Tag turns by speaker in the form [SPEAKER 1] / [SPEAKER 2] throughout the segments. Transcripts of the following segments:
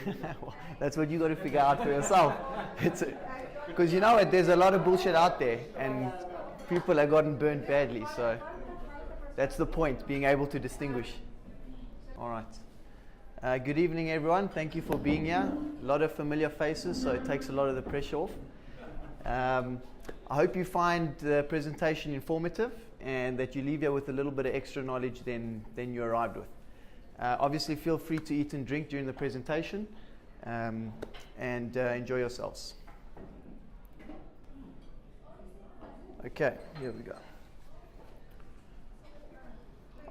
[SPEAKER 1] Well, that's what you got to figure out for yourself. Because you know what, there's a lot of bullshit out there, and people have gotten burnt badly. So that's the point, being able to distinguish. All right. Good evening, everyone. Thank you for being here. A lot of familiar faces, so it takes a lot of the pressure off. I hope you find the presentation informative and that you leave here with a little bit of extra knowledge than you arrived with. Obviously, feel free to eat and drink during the presentation, and enjoy yourselves. Okay, here we go.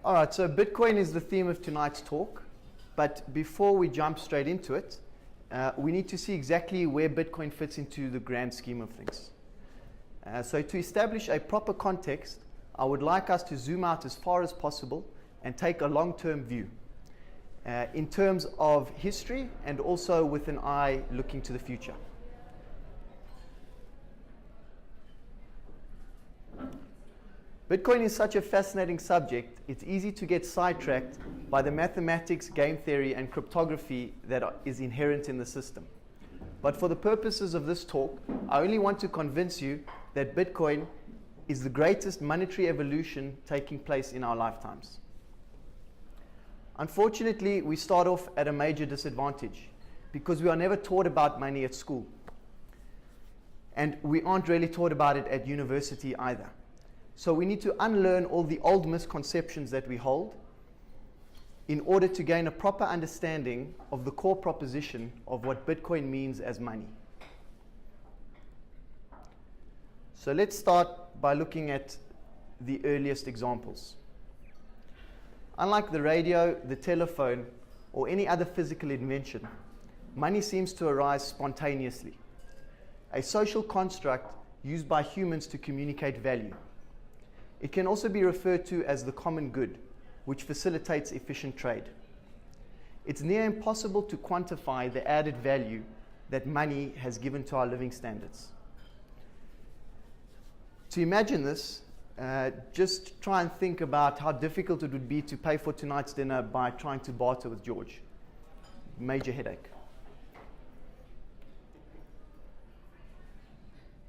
[SPEAKER 1] All right, so Bitcoin is the theme of tonight's talk, but before we jump straight into it, we need to see exactly where Bitcoin fits into the grand scheme of things. So to establish a proper context, I would like us to zoom out as far as possible and take a long-term view in terms of history and also with an eye looking to the future. Bitcoin is such a fascinating subject, it's easy to get sidetracked by the mathematics, game theory, and cryptography that is inherent in the system. But for the purposes of this talk, I only want to convince you that Bitcoin is the greatest monetary evolution taking place in our lifetimes. Unfortunately, we start off at a major disadvantage because we are never taught about money at school. And we aren't really taught about it at university either. So we need to unlearn all the old misconceptions that we hold in order to gain a proper understanding of the core proposition of what Bitcoin means as money. So let's start by looking at the earliest examples. Unlike the radio, the telephone, or any other physical invention, money seems to arise spontaneously, a social construct used by humans to communicate value. It can also be referred to as the common good, which facilitates efficient trade. It's near impossible to quantify the added value that money has given to our living standards. To imagine this, just try and think about how difficult it would be to pay for tonight's dinner by trying to barter with George. Major headache.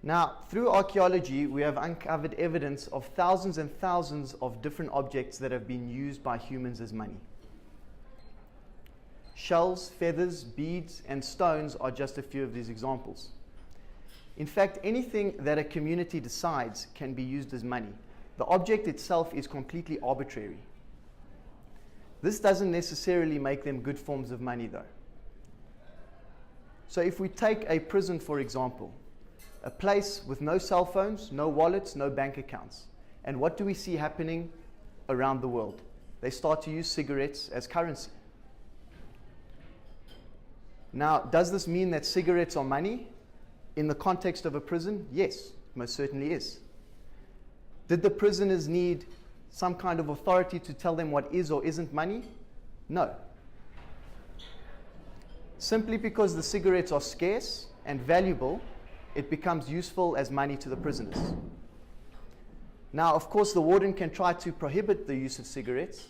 [SPEAKER 1] Now, through archaeology, we have uncovered evidence of thousands and thousands of different objects that have been used by humans as money. Shells, feathers, beads, and stones are just a few of these examples. In fact, anything that a community decides can be used as money. The object itself is completely arbitrary. This doesn't necessarily make them good forms of money, though. So if we take a prison, for example, a place with no cell phones, no wallets, no bank accounts. And what do we see happening around the world? They start to use cigarettes as currency. Now, does this mean that cigarettes are money? In the context of a prison, yes, most certainly is. Did the prisoners need some kind of authority to tell them what is or isn't money? No. Simply because the cigarettes are scarce and valuable, it becomes useful as money to the prisoners. Now, of course, the warden can try to prohibit the use of cigarettes,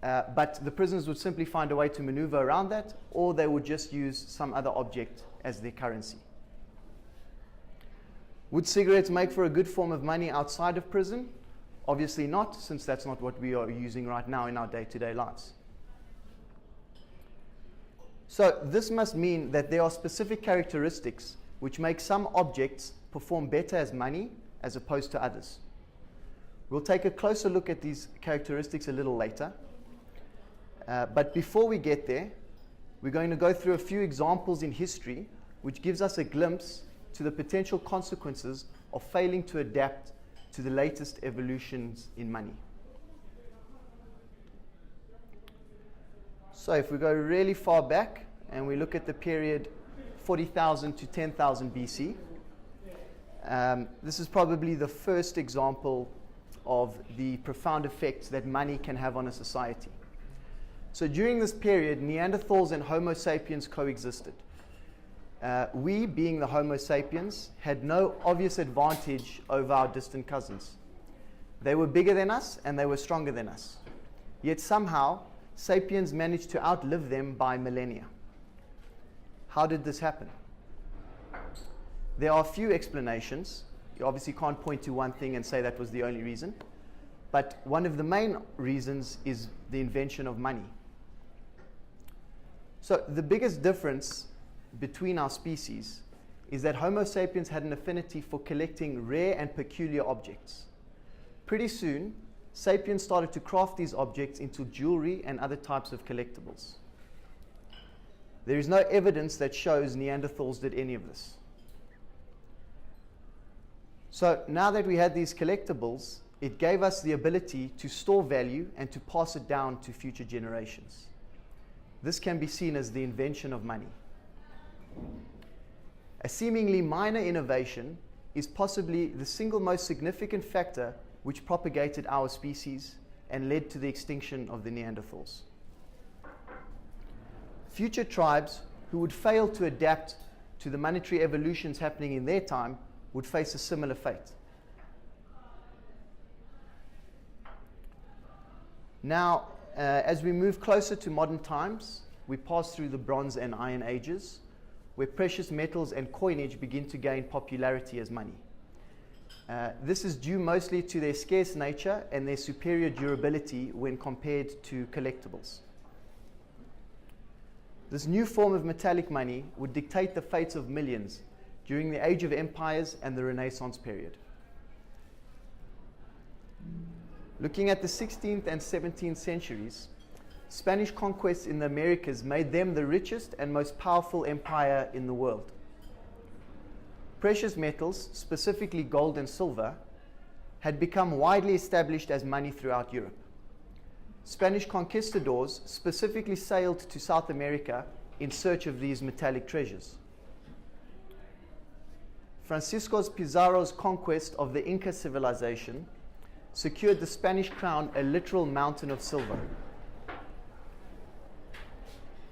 [SPEAKER 1] but the prisoners would simply find a way to maneuver around that, or they would just use some other object as their currency. Would cigarettes make for a good form of money outside of prison? Obviously not, since that's not what we are using right now in our day-to-day lives. So this must mean that there are specific characteristics which make some objects perform better as money as opposed to others. We'll take a closer look at these characteristics a little later. But before we get there, we're going to go through a few examples in history which gives us a glimpse to the potential consequences of failing to adapt to the latest evolutions in money. So if we go really far back and we look at the period 40,000 to 10,000 BC, this is probably the first example of the profound effects that money can have on a society. So during this period, Neanderthals and Homo sapiens coexisted. We, being the Homo sapiens, had no obvious advantage over our distant cousins. They were bigger than us and they were stronger than us. Yet somehow, sapiens managed to outlive them by millennia. How did this happen? There are a few explanations. You obviously can't point to one thing and say that was the only reason. But one of the main reasons is the invention of money. So the biggest difference between our species is that Homo sapiens had an affinity for collecting rare and peculiar objects. Pretty soon, sapiens started to craft these objects into jewelry and other types of collectibles. There is no evidence that shows Neanderthals did any of this. So now that we had these collectibles, it gave us the ability to store value and to pass it down to future generations. This can be seen as the invention of money. A seemingly minor innovation is possibly the single most significant factor which propagated our species and led to the extinction of the Neanderthals. Future tribes who would fail to adapt to the monetary evolutions happening in their time would face a similar fate. Now, as we move closer to modern times, we pass through the Bronze and Iron Ages, where precious metals and coinage begin to gain popularity as money. This is due mostly to their scarce nature and their superior durability when compared to collectibles. This new form of metallic money would dictate the fates of millions during the Age of Empires and the Renaissance period. Looking at the 16th and 17th centuries, Spanish conquests in the Americas made them the richest and most powerful empire in the world. Precious metals, specifically gold and silver, had become widely established as money throughout Europe. Spanish conquistadors specifically sailed to South America in search of these metallic treasures. Francisco Pizarro's conquest of the Inca civilization secured the Spanish crown a literal mountain of silver.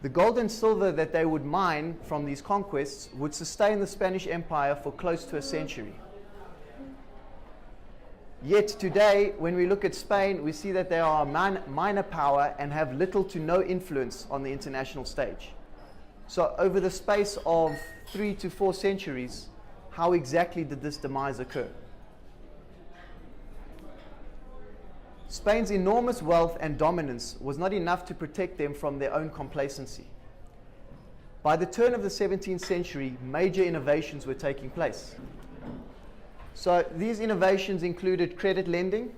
[SPEAKER 1] The gold and silver that they would mine from these conquests would sustain the Spanish Empire for close to a century. Yet today, when we look at Spain, we see that they are a minor power and have little to no influence on the international stage. So over the space of 3 to 4 centuries, how exactly did this demise occur? Spain's enormous wealth and dominance was not enough to protect them from their own complacency. By the turn of the 17th century, major innovations were taking place. So these innovations included credit lending,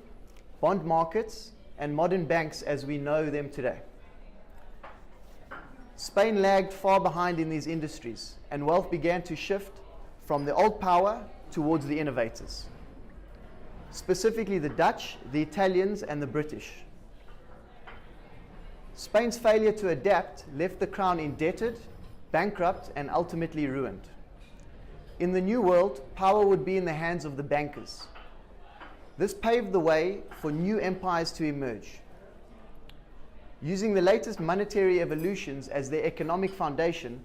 [SPEAKER 1] bond markets, and modern banks as we know them today. Spain lagged far behind in these industries, and wealth began to shift from the old power towards the innovators, specifically the Dutch, the Italians, and the British. Spain's failure to adapt left the crown indebted, bankrupt, and ultimately ruined. In the New World, power would be in the hands of the bankers. This paved the way for new empires to emerge. Using the latest monetary evolutions as their economic foundation,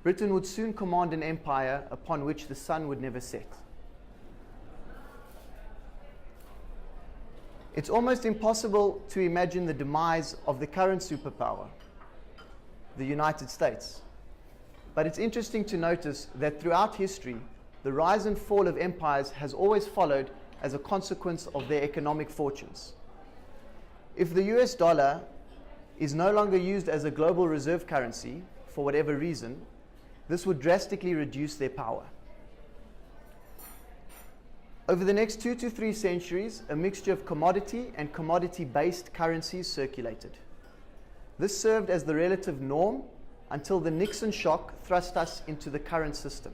[SPEAKER 1] Britain would soon command an empire upon which the sun would never set. It's almost impossible to imagine the demise of the current superpower, the United States. But it's interesting to notice that throughout history, the rise and fall of empires has always followed as a consequence of their economic fortunes. If the US dollar is no longer used as a global reserve currency, for whatever reason, this would drastically reduce their power. Over the next 2 to 3 centuries, a mixture of commodity and commodity-based currencies circulated. This served as the relative norm until the Nixon shock thrust us into the current system.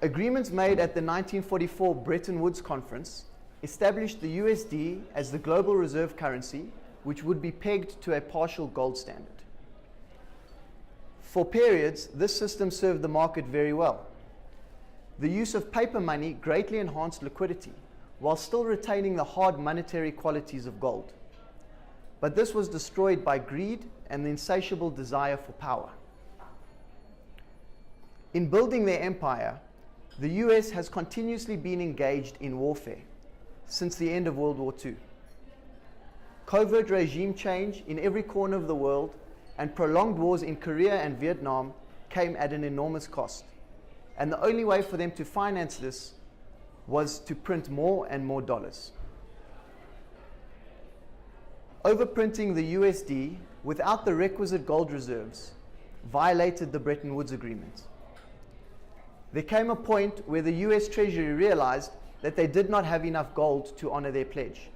[SPEAKER 1] Agreements made at the 1944 Bretton Woods Conference established the USD as the global reserve currency, which would be pegged to a partial gold standard. For periods, this system served the market very well. The use of paper money greatly enhanced liquidity, while still retaining the hard monetary qualities of gold. But this was destroyed by greed and the insatiable desire for power. In building their empire, the US has continuously been engaged in warfare since the end of World War II. covert regime change in every corner of the world, and prolonged wars in Korea and Vietnam came at an enormous cost. And the only way for them to finance this was to print more and more dollars. Overprinting the USD without the requisite gold reserves violated the Bretton Woods Agreement. There came a point where the US Treasury realized that they did not have enough gold to honor their pledge.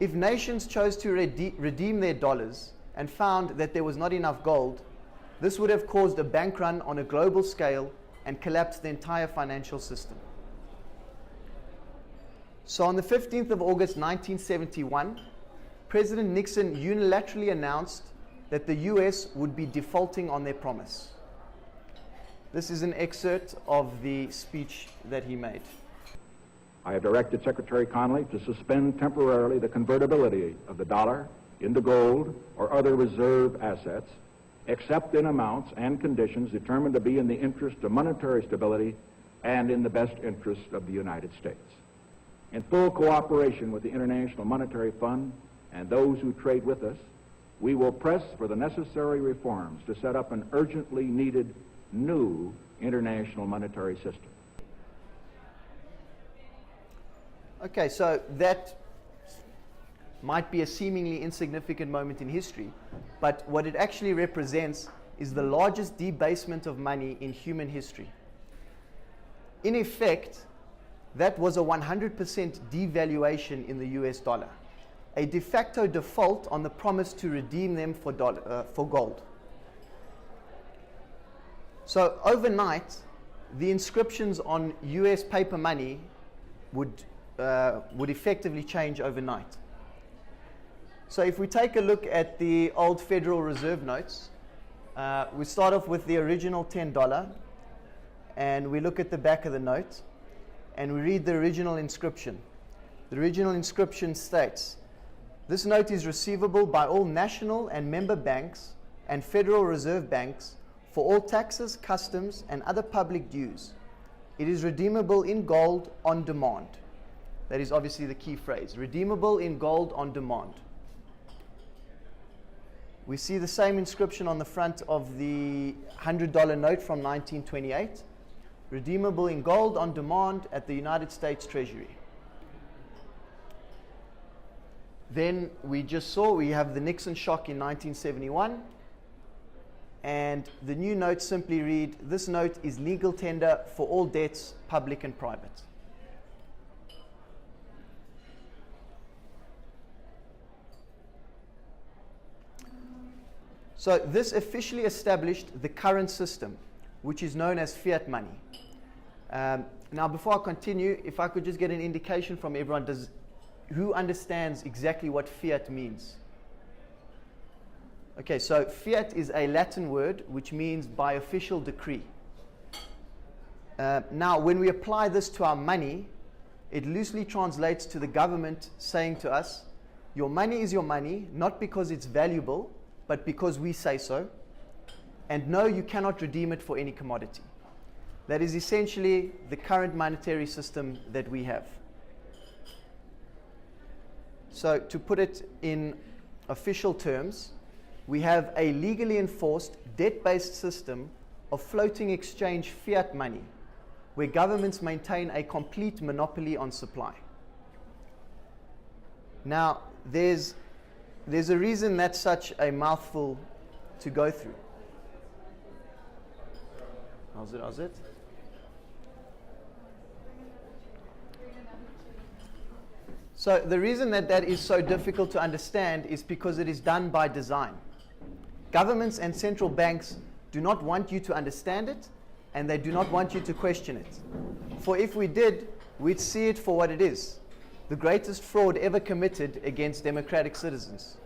[SPEAKER 1] If nations chose to redeem their dollars and found that there was not enough gold, this would have caused a bank run on a global scale and collapsed the entire financial system. So on the 15th of August 1971, President Nixon unilaterally announced that the US would be defaulting on their promise. This is an excerpt of the speech that he made.
[SPEAKER 2] I have directed Secretary Connally to suspend temporarily the convertibility of the dollar into gold or other reserve assets, except in amounts and conditions determined to be in the interest of monetary stability and in the best interest of the United States. In full cooperation with the International Monetary Fund and those who trade with us, we will press for the necessary reforms to set up an urgently needed new international monetary system.
[SPEAKER 1] Okay, so that might be a seemingly insignificant moment in history, but what it actually represents is the largest debasement of money in human history. In effect, that was a 100% devaluation in the US dollar, a de facto default on the promise to redeem them for gold. So overnight, the inscriptions on US paper money would effectively change overnight. So if we take a look at the old Federal Reserve notes, we start off with the original $10, and we look at the back of the note, and we read the original inscription. The original inscription states, "This note is receivable by all national and member banks and Federal Reserve banks for all taxes, customs, and other public dues. It is redeemable in gold on demand." That is obviously the key phrase, redeemable in gold on demand. We see the same inscription on the front of the $100 note from 1928, redeemable in gold on demand at the United States Treasury. Then we just saw we have the Nixon shock in 1971, and the new notes simply read, "This note is legal tender for all debts, public and private." So this officially established the current system, which is known as fiat money. Now, before I continue, if I could just get an indication from everyone, who understands exactly what fiat means? Okay, so fiat is a Latin word which means by official decree. Now, when we apply this to our money, it loosely translates to the government saying to us, your money is your money, not because it's valuable, but because we say so. And no, you cannot redeem it for any commodity. That is essentially the current monetary system that we have. So to put it in official terms, we have a legally enforced debt-based system of floating exchange fiat money, where governments maintain a complete monopoly on supply. Now, there's a reason that's such a mouthful to go through. How's it? So the reason that is so difficult to understand is because it is done by design. Governments and central banks do not want you to understand it, and they do not want you to question it. For if we did, we'd see it for what it is, the greatest fraud ever committed against democratic citizens.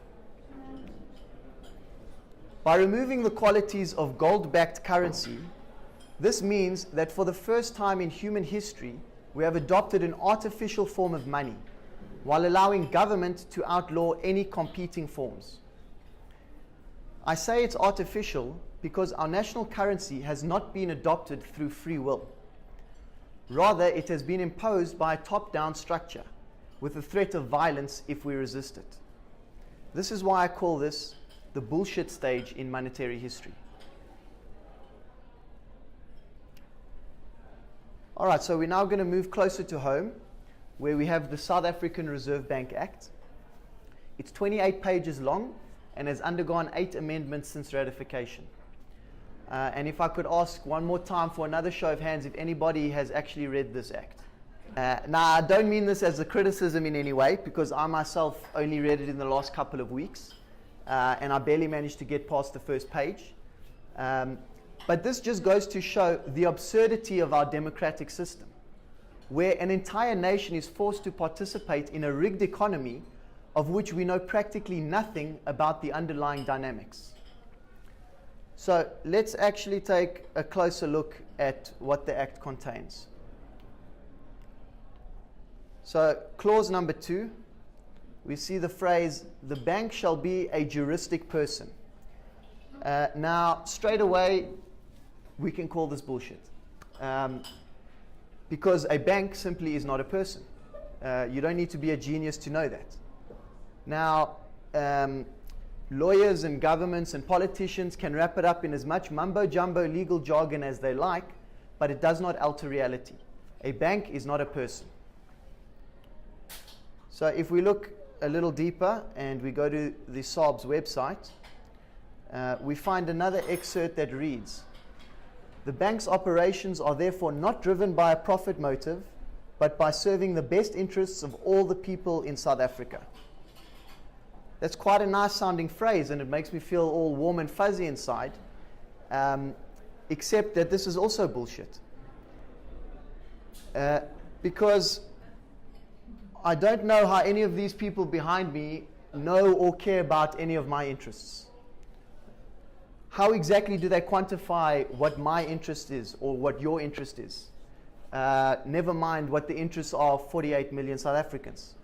[SPEAKER 1] By removing the qualities of gold-backed currency, this means that for the first time in human history, we have adopted an artificial form of money, while allowing government to outlaw any competing forms. I say it's artificial because our national currency has not been adopted through free will. Rather, it has been imposed by a top-down structure, with the threat of violence if we resist it. This is why I call this the bullshit stage in monetary history. All right, so we're now going to move closer to home, where we have the South African Reserve Bank Act. It's 28 pages long and has undergone 8 amendments since ratification. And if I could ask one more time for another show of hands if anybody has actually read this act. Now, I don't mean this as a criticism in any way, because I myself only read it in the last couple of weeks, and I barely managed to get past the first page. But this just goes to show the absurdity of our democratic system, where an entire nation is forced to participate in a rigged economy of which we know practically nothing about the underlying dynamics. So let's actually take a closer look at what the Act contains. So clause number 2, we see the phrase, "The bank shall be a juristic person." Now, straight away, we can call this bullshit. Because a bank simply is not a person. You don't need to be a genius to know that. Now, lawyers and governments and politicians can wrap it up in as much mumbo-jumbo legal jargon as they like, but it does not alter reality. A bank is not a person. So if we look a little deeper and we go to the SARB's website, we find another excerpt that reads, "The bank's operations are therefore not driven by a profit motive, but by serving the best interests of all the people in South Africa." That's quite a nice sounding phrase, and it makes me feel all warm and fuzzy inside, except that this is also bullshit. Because I don't know how any of these people behind me know or care about any of my interests. How exactly do they quantify what my interest is or what your interest is? Never mind what the interests are of 48 million South Africans.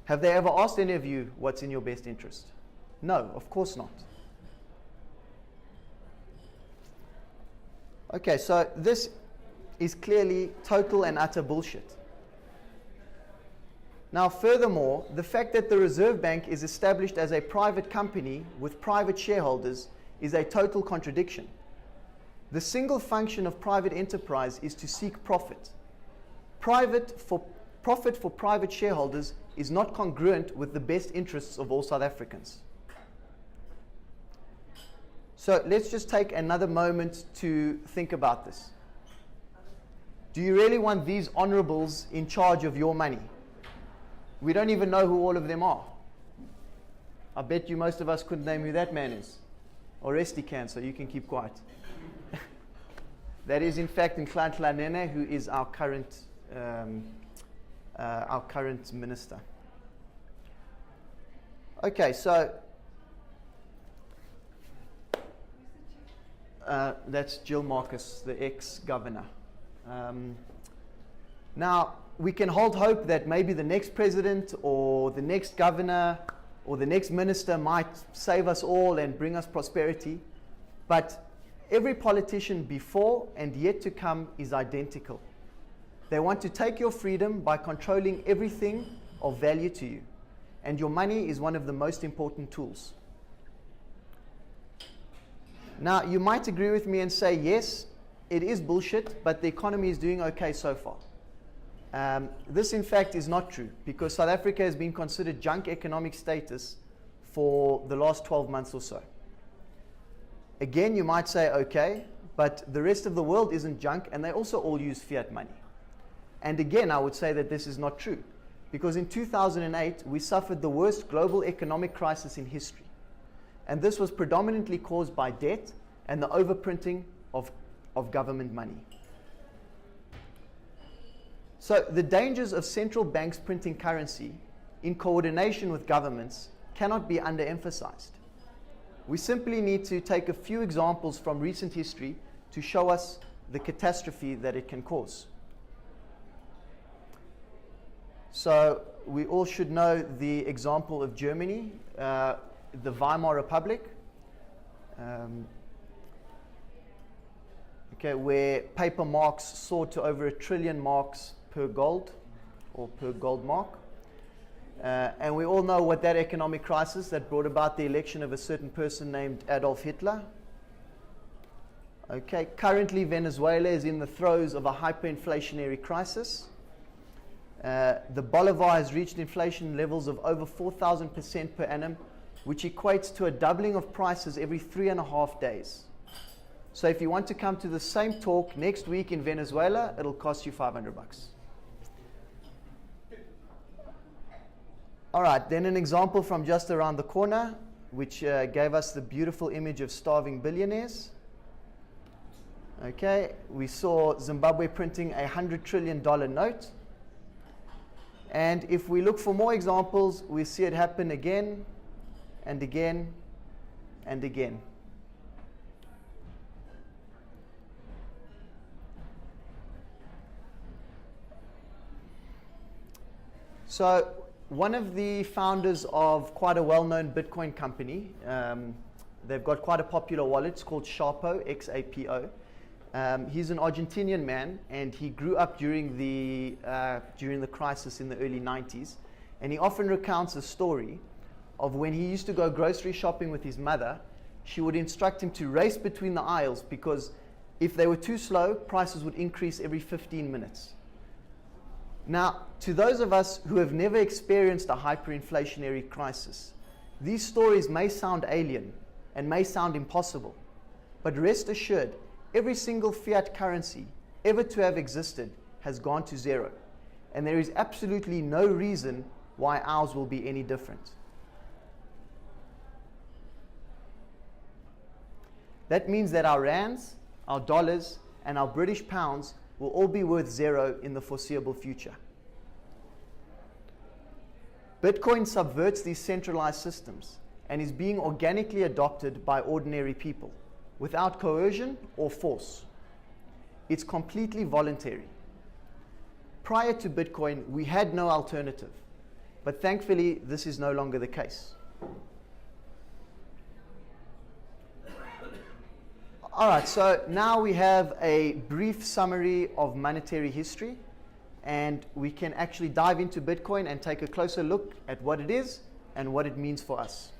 [SPEAKER 1] Have they ever asked any of you what's in your best interest? No, of course not. Okay, so this is clearly total and utter bullshit. Now, furthermore, the fact that the Reserve Bank is established as a private company with private shareholders is a total contradiction. The single function of private enterprise is to seek profit. Profit for private shareholders is not congruent with the best interests of all South Africans. So let's just take another moment to think about this. Do you really want these honorables in charge of your money? We don't even know who all of them are. I bet you most of us couldn't name who that man is. Or rest he can, so you can keep quiet. That is, in fact, Nhlanhla Nene, who is our current minister. Okay, so that's Jill Marcus, the ex-governor. Now, we can hold hope that maybe the next president or the next governor or the next minister might save us all and bring us prosperity, but every politician before and yet to come is identical. They want to take your freedom by controlling everything of value to you, and your money is one of the most important tools. Now, you might agree with me and say, yes, it is bullshit, but the economy is doing okay so far. This, in fact, is not true, because South Africa has been considered junk economic status for the last 12 months or so. Again, you might say, okay, but the rest of the world isn't junk, and they also all use fiat money. And again, I would say that this is not true, because in 2008, we suffered the worst global economic crisis in history. And this was predominantly caused by debt and the overprinting of government money. So the dangers of central banks printing currency in coordination with governments cannot be underemphasized. We simply need to take a few examples from recent history to show us the catastrophe that it can cause. So we all should know the example of Germany, the Weimar Republic, where paper marks soared to over 1 trillion marks per gold or per gold mark. And we all know what that economic crisis that brought about the election of a certain person named Adolf Hitler. Okay, currently Venezuela is in the throes of a hyperinflationary crisis. The Bolivar has reached inflation levels of over 4,000% per annum, which equates to a doubling of prices every 3.5 days. So if you want to come to the same talk next week in Venezuela, it'll cost you $500. All right, then an example from just around the corner, which gave us the beautiful image of starving billionaires. Okay, we saw Zimbabwe printing a $100 trillion note. And if we look for more examples, we see it happen again and again and again. So one of the founders of quite a well-known Bitcoin company, they've got quite a popular wallet, it's called Xapo, X-A-P-O. He's an Argentinian man, and he grew up during the crisis in the early 90s. And he often recounts a story of when he used to go grocery shopping with his mother. She would instruct him to race between the aisles because if they were too slow, prices would increase every 15 minutes. Now, to those of us who have never experienced a hyperinflationary crisis, these stories may sound alien and may sound impossible, but rest assured, every single fiat currency ever to have existed has gone to zero, and there is absolutely no reason why ours will be any different. That means that our rands, our dollars, and our British pounds will all be worth zero in the foreseeable future. Bitcoin subverts these centralized systems and is being organically adopted by ordinary people without coercion or force. It's completely voluntary. Prior to Bitcoin, we had no alternative, but thankfully, this is no longer the case. All right, so now we have a brief summary of monetary history, and we can actually dive into Bitcoin and take a closer look at what it is and what it means for us.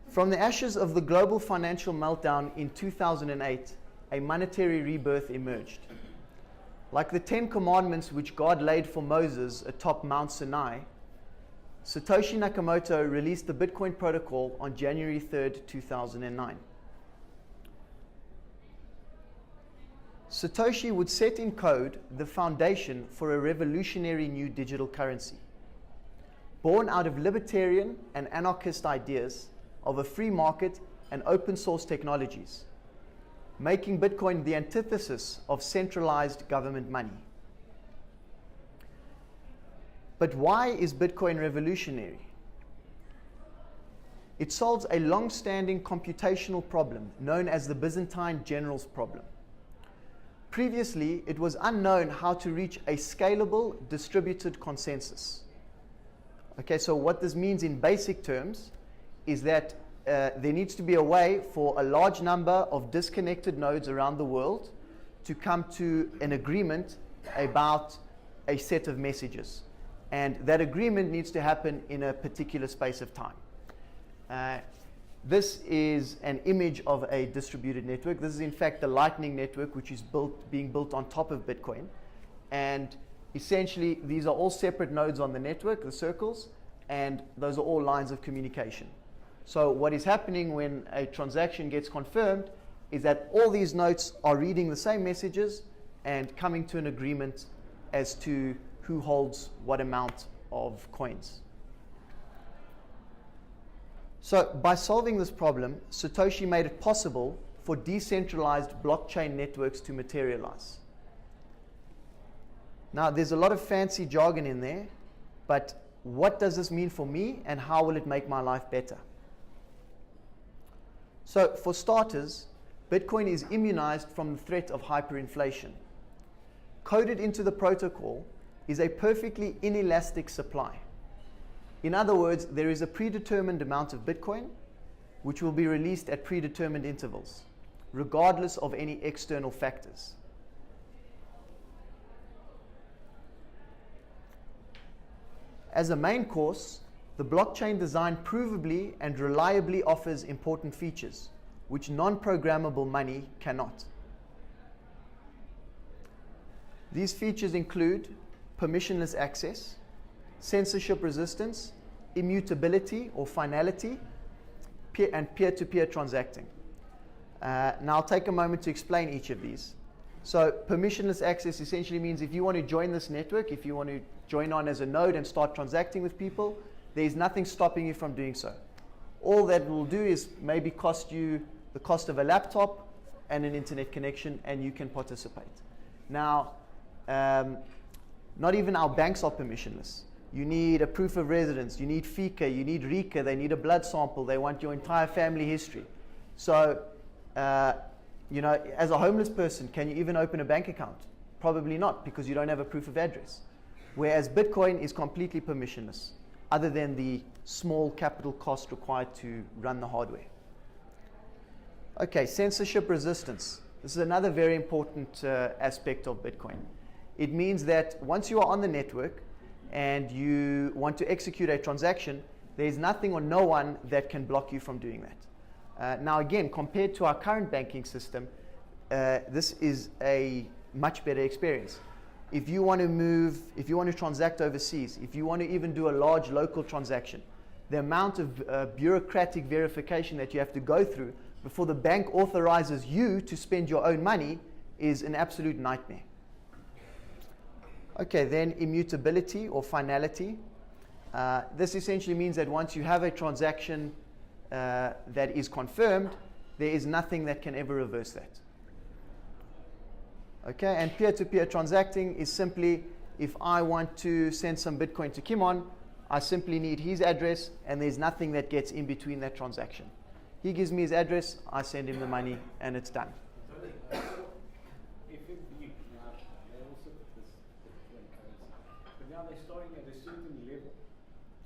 [SPEAKER 1] From the ashes of the global financial meltdown in 2008, a monetary rebirth emerged. Like the 10 commandments which God laid for Moses atop Mount Sinai, Satoshi Nakamoto released the Bitcoin protocol on January 3rd, 2009. Satoshi would set in code the foundation for a revolutionary new digital currency, born out of libertarian and anarchist ideas of a free market and open source technologies, making Bitcoin the antithesis of centralized government money. But why is Bitcoin revolutionary? It solves a long-standing computational problem known as the Byzantine generals problem. Previously, it was unknown how to reach a scalable, distributed consensus. Okay, so what this means in basic terms is that there needs to be a way for a large number of disconnected nodes around the world to come to an agreement about a set of messages. And that agreement needs to happen in a particular space of time. This is an image of a distributed network. This is in fact the Lightning Network, which is being built on top of Bitcoin. And essentially, these are all separate nodes on the network, the circles, and those are all lines of communication. So what is happening when a transaction gets confirmed is that all these nodes are reading the same messages and coming to an agreement as to who holds what amount of coins. So by solving this problem, Satoshi made it possible for decentralized blockchain networks to materialize. Now, there's a lot of fancy jargon in there, but what does this mean for me and how will it make my life better? So for starters, Bitcoin is immunized from the threat of hyperinflation. Coded into the protocol is a perfectly inelastic supply. In other words, there is a predetermined amount of Bitcoin which will be released at predetermined intervals, regardless of any external factors. As a main course, the blockchain design provably and reliably offers important features, which non-programmable money cannot. These features include permissionless access, censorship resistance, immutability or finality, and peer-to-peer transacting. Now I'll take a moment to explain each of these. So permissionless access essentially means if you want to join this network, if you want to join on as a node and start transacting with people, there's nothing stopping you from doing so. All that will do is maybe cost you the cost of a laptop and an internet connection, and you can participate. Now, not even our banks are permissionless. You need a proof of residence, you need FICA, you need RICA, they need a blood sample, they want your entire family history. So, you know, as a homeless person, can you even open a bank account? Probably not, because you don't have a proof of address. Whereas Bitcoin is completely permissionless, other than the small capital cost required to run the hardware. Okay, censorship resistance. This is another very important aspect of Bitcoin. It means that once you are on the network and you want to execute a transaction, there's nothing or no one that can block you from doing that. Now again, compared to our current banking system, this is a much better experience. If you want to move, if you want to transact overseas, if you want to even do a large local transaction, the amount of bureaucratic verification that you have to go through before the bank authorizes you to spend your own money is an absolute nightmare. Okay, then immutability or finality. This essentially means that once you have a transaction that is confirmed, there is nothing that can ever reverse that. Okay, and peer-to-peer transacting is simply, if I want to send some Bitcoin to Kimon, I simply need his address, and there's nothing that gets in between that transaction. He gives me his address, I send him the money, and it's done.
[SPEAKER 3] FNB, now, they also put this Bitcoin currency, but now they're starting at a certain level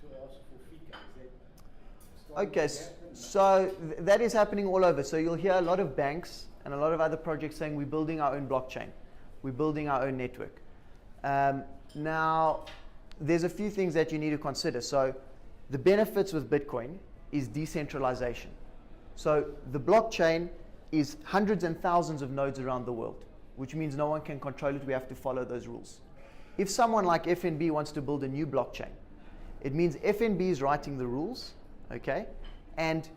[SPEAKER 3] to ask for FICA. Is that
[SPEAKER 1] Okay, so that is happening all over. So you'll hear a lot of banks and a lot of other projects saying we're building our own blockchain, we're building our own network. Now, there's a few things that you need to consider. So the benefits with Bitcoin is decentralization. So the blockchain is hundreds and thousands of nodes around the world, which means no one can control it. We have to follow those rules. If someone like FNB wants to build a new blockchain, it means FNB is writing the rules, okay? And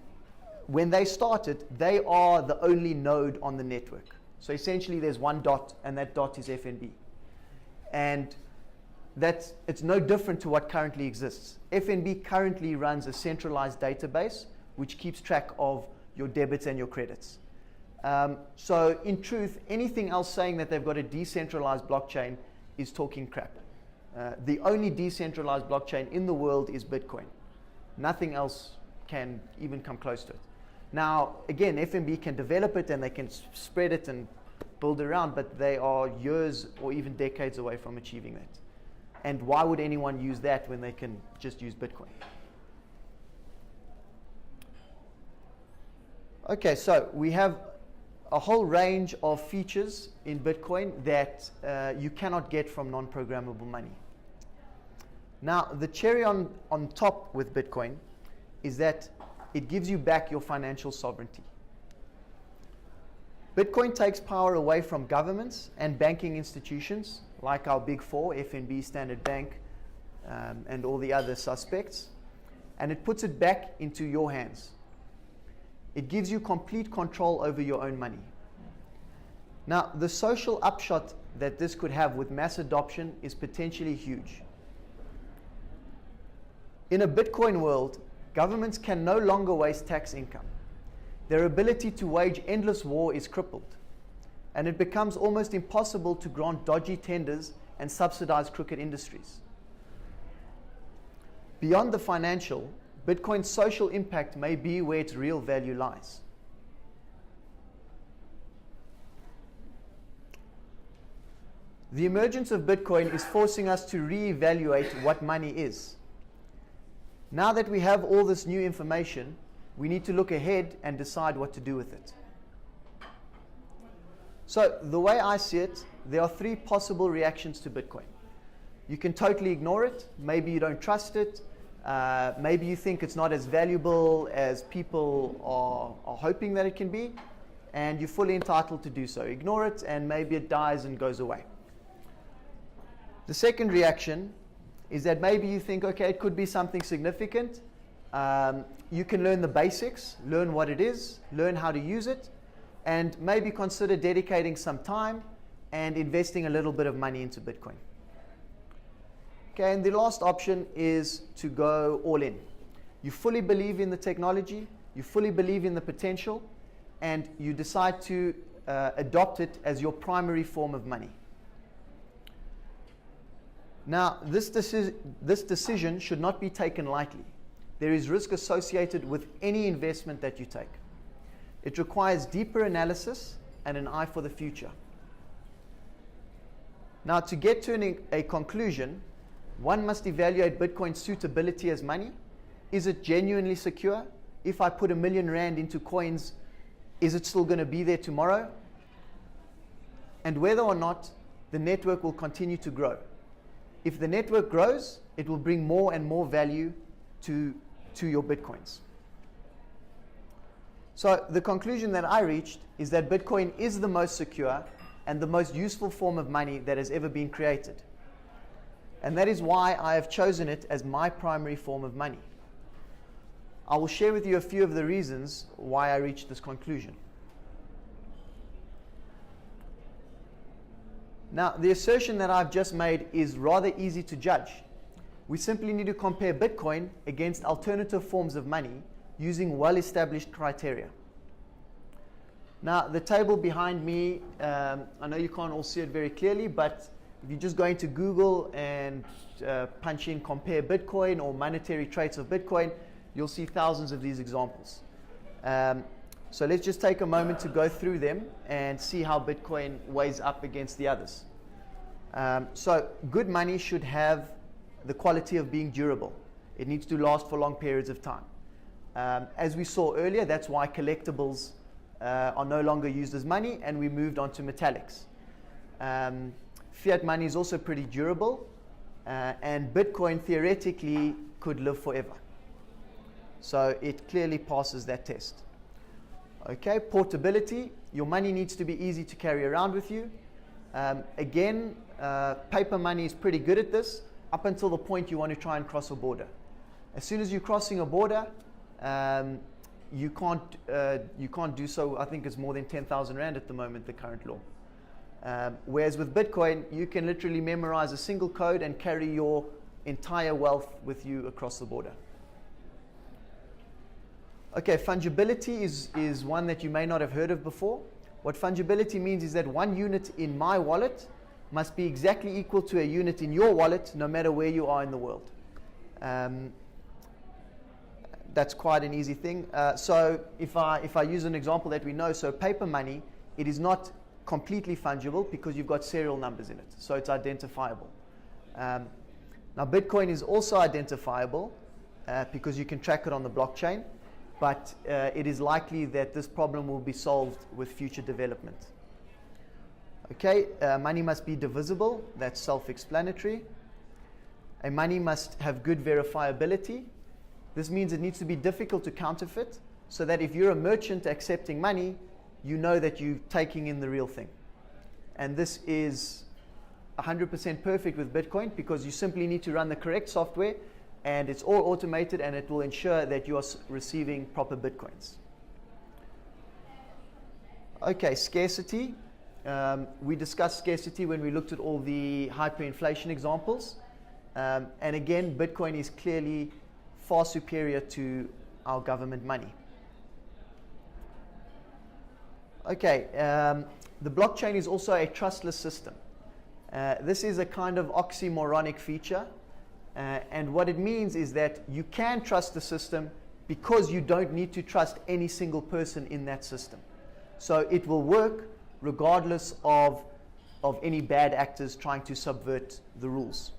[SPEAKER 1] when they start it, they are the only node on the network. So essentially there's one dot, and that dot is FNB. And it's no different to what currently exists. FNB currently runs a centralized database which keeps track of your debits and your credits. So in truth, anything else saying that they've got a decentralized blockchain is talking crap. The only decentralized blockchain in the world is Bitcoin. Nothing else can even come close to it. Now, again, FNB can develop it and they can spread it and build around, but they are years or even decades away from achieving that. And why would anyone use that when they can just use Bitcoin? Okay, so we have a whole range of features in Bitcoin that you cannot get from non-programmable money. Now, the cherry on top with Bitcoin is that it gives you back your financial sovereignty. Bitcoin takes power away from governments and banking institutions like our big four, FNB, Standard Bank, and all the other suspects, and it puts it back into your hands. It gives you complete control over your own money. Now, the social upshot that this could have with mass adoption is potentially huge. In a Bitcoin world, governments can no longer waste tax income. Their ability to wage endless war is crippled, and it becomes almost impossible to grant dodgy tenders and subsidize crooked industries. Beyond the financial, Bitcoin's social impact may be where its real value lies. The emergence of Bitcoin is forcing us to reevaluate what money is. Now that we have all this new information, we need to look ahead and decide what to do with it. So the way I see it, there are three possible reactions to Bitcoin. You can totally ignore it. Maybe you don't trust it. Maybe you think it's not as valuable as people are hoping that it can be, and you're fully entitled to do so. Ignore it, and maybe it dies and goes away. The second reaction is that maybe you think, okay, it could be something significant. You can learn the basics, learn what it is, learn how to use it, and maybe consider dedicating some time and investing a little bit of money into Bitcoin. Okay, and the last option is to go all in. You fully believe in the technology, you fully believe in the potential, and you decide to adopt it as your primary form of money. Now, this decision should not be taken lightly. There is risk associated with any investment that you take. It requires deeper analysis and an eye for the future. Now, to get to a conclusion, one must evaluate Bitcoin's suitability as money. Is it genuinely secure? If I put R1 million into coins, is it still going to be there tomorrow? And whether or not the network will continue to grow. If the network grows, it will bring more and more value to your Bitcoins. So the conclusion that I reached is that Bitcoin is the most secure and the most useful form of money that has ever been created. And that is why I have chosen it as my primary form of money. I will share with you a few of the reasons why I reached this conclusion. Now, the assertion that I've just made is rather easy to judge. We simply need to compare Bitcoin against alternative forms of money using well-established criteria. Now, the table behind me, I know you can't all see it very clearly, but if you just go into Google and punch in compare Bitcoin or monetary traits of Bitcoin, you'll see thousands of these examples. So let's just take a moment to go through them and see how Bitcoin weighs up against the others. So good money should have the quality of being durable. It needs to last for long periods of time. As we saw earlier, that's why collectibles are no longer used as money, and we moved on to metallics. Fiat money is also pretty durable, and Bitcoin theoretically could live forever. So it clearly passes that test. Okay, portability. Your money needs to be easy to carry around with you. Again, paper money is pretty good at this up until the point you want to try and cross a border. As soon as you're crossing a border, you can't do so. I think it's more than 10,000 Rand at the moment, the current law. Whereas with Bitcoin, you can literally memorize a single code and carry your entire wealth with you across the border. Okay, fungibility is one that you may not have heard of before. What fungibility means is that one unit in my wallet must be exactly equal to a unit in your wallet, no matter where you are in the world. That's quite an easy thing. So if I use an example that we know, so paper money, it is not completely fungible because you've got serial numbers in it, so it's identifiable. Now Bitcoin is also identifiable because you can track it on the blockchain, but it is likely that this problem will be solved with future development. Okay, money must be divisible, that's self-explanatory. A money must have good verifiability. This means it needs to be difficult to counterfeit, so that if you're a merchant accepting money, you know that you're taking in the real thing. And this is 100% perfect with Bitcoin because you simply need to run the correct software, and it's all automated, and it will ensure that you are receiving proper Bitcoins. Okay, scarcity. We discussed scarcity when we looked at all the hyperinflation examples. And again, Bitcoin is clearly far superior to our government money. Okay, the blockchain is also a trustless system. This is a kind of oxymoronic feature. And what it means is that you can trust the system because you don't need to trust any single person in that system. So it will work regardless of any bad actors trying to subvert the rules.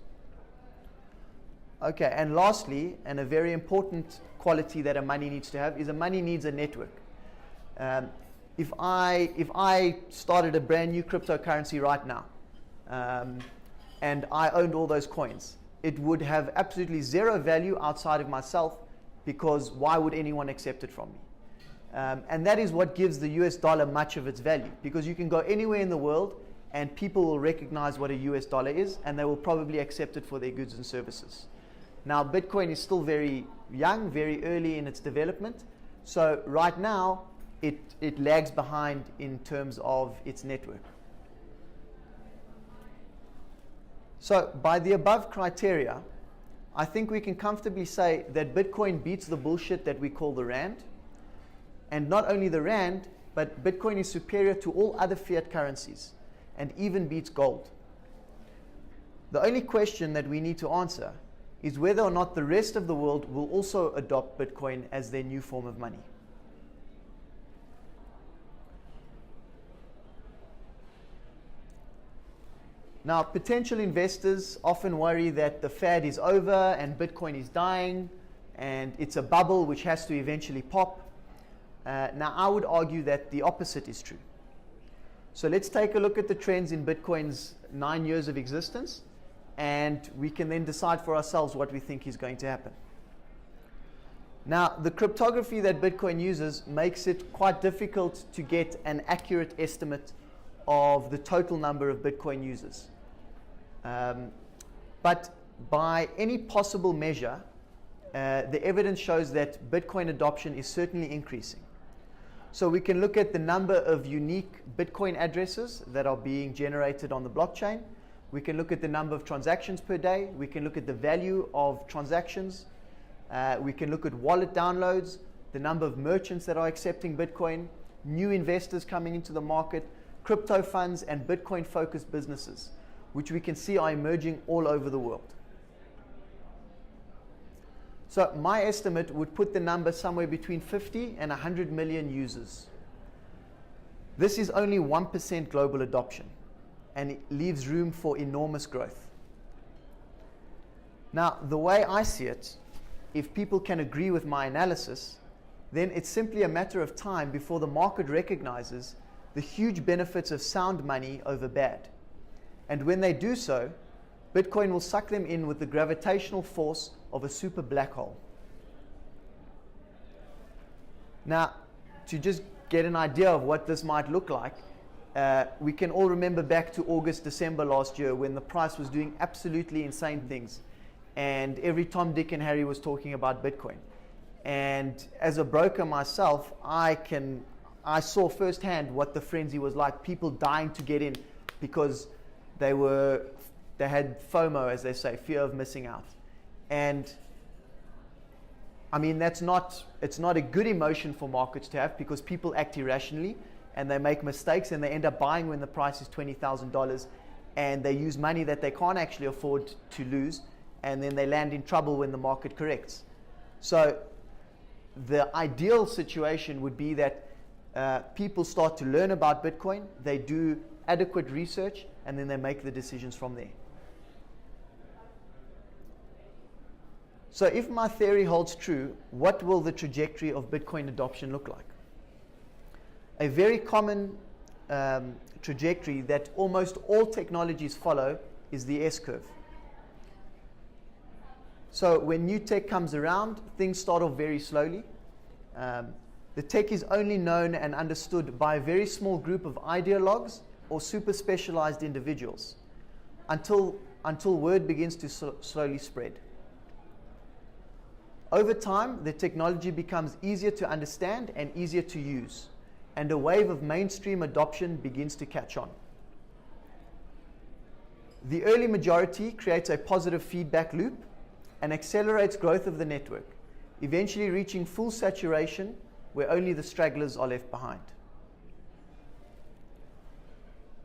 [SPEAKER 1] Okay, and lastly, and a very important quality that a money needs to have, is a money needs a network. If I started a brand new cryptocurrency right now, and I owned all those coins, it would have absolutely zero value outside of myself, because why would anyone accept it from me? And that is what gives the US dollar much of its value, because you can go anywhere in the world and people will recognize what a US dollar is, and they will probably accept it for their goods and services. Now, Bitcoin is still very young, very early in its development. So right now, it lags behind in terms of its network. So by the above criteria, I think we can comfortably say that Bitcoin beats the bullshit that we call the Rand. And not only the Rand, but Bitcoin is superior to all other fiat currencies and even beats gold. The only question that we need to answer is whether or not the rest of the world will also adopt Bitcoin as their new form of money. Now, potential investors often worry that the fad is over and Bitcoin is dying and it's a bubble which has to eventually pop. Now, I would argue that the opposite is true. So let's take a look at the trends in Bitcoin's 9 years of existence, and we can then decide for ourselves what we think is going to happen. Now, the cryptography that Bitcoin uses makes it quite difficult to get an accurate estimate of the total number of Bitcoin users. But by any possible measure, the evidence shows that Bitcoin adoption is certainly increasing. So we can look at the number of unique Bitcoin addresses that are being generated on the blockchain. We can look at the number of transactions per day. We can look at the value of transactions. We can look at wallet downloads, the number of merchants that are accepting Bitcoin, new investors coming into the market, crypto funds, and Bitcoin-focused businesses, which we can see are emerging all over the world. So my estimate would put the number somewhere between 50 and 100 million users. This is only 1% global adoption, and it leaves room for enormous growth. Now, the way I see it, if people can agree with my analysis, then it's simply a matter of time before the market recognizes the huge benefits of sound money over bad. And when they do so, Bitcoin will suck them in with the gravitational force of a super black hole. Now, to just get an idea of what this might look like, we can all remember back to August, December last year when the price was doing absolutely insane things. And every Tom, Dick, and Harry was talking about Bitcoin. And as a broker myself, I saw firsthand what the frenzy was like. People dying to get in because they had FOMO, as they say, fear of missing out. And I mean, it's not a good emotion for markets to have, because people act irrationally and they make mistakes and they end up buying when the price is $20,000, and they use money that they can't actually afford to lose, and then they land in trouble when the market corrects. So the ideal situation would be that people start to learn about Bitcoin, they do adequate research, and then they make the decisions from there. So if my theory holds true, what will the trajectory of Bitcoin adoption look like? A very common trajectory that almost all technologies follow is the S-curve. So when new tech comes around, things start off very slowly. The tech is only known and understood by a very small group of ideologues or super specialized individuals until word begins to slowly spread. Over time, the technology becomes easier to understand and easier to use, and a wave of mainstream adoption begins to catch on. The early majority creates a positive feedback loop and accelerates growth of the network, eventually reaching full saturation where only the stragglers are left behind.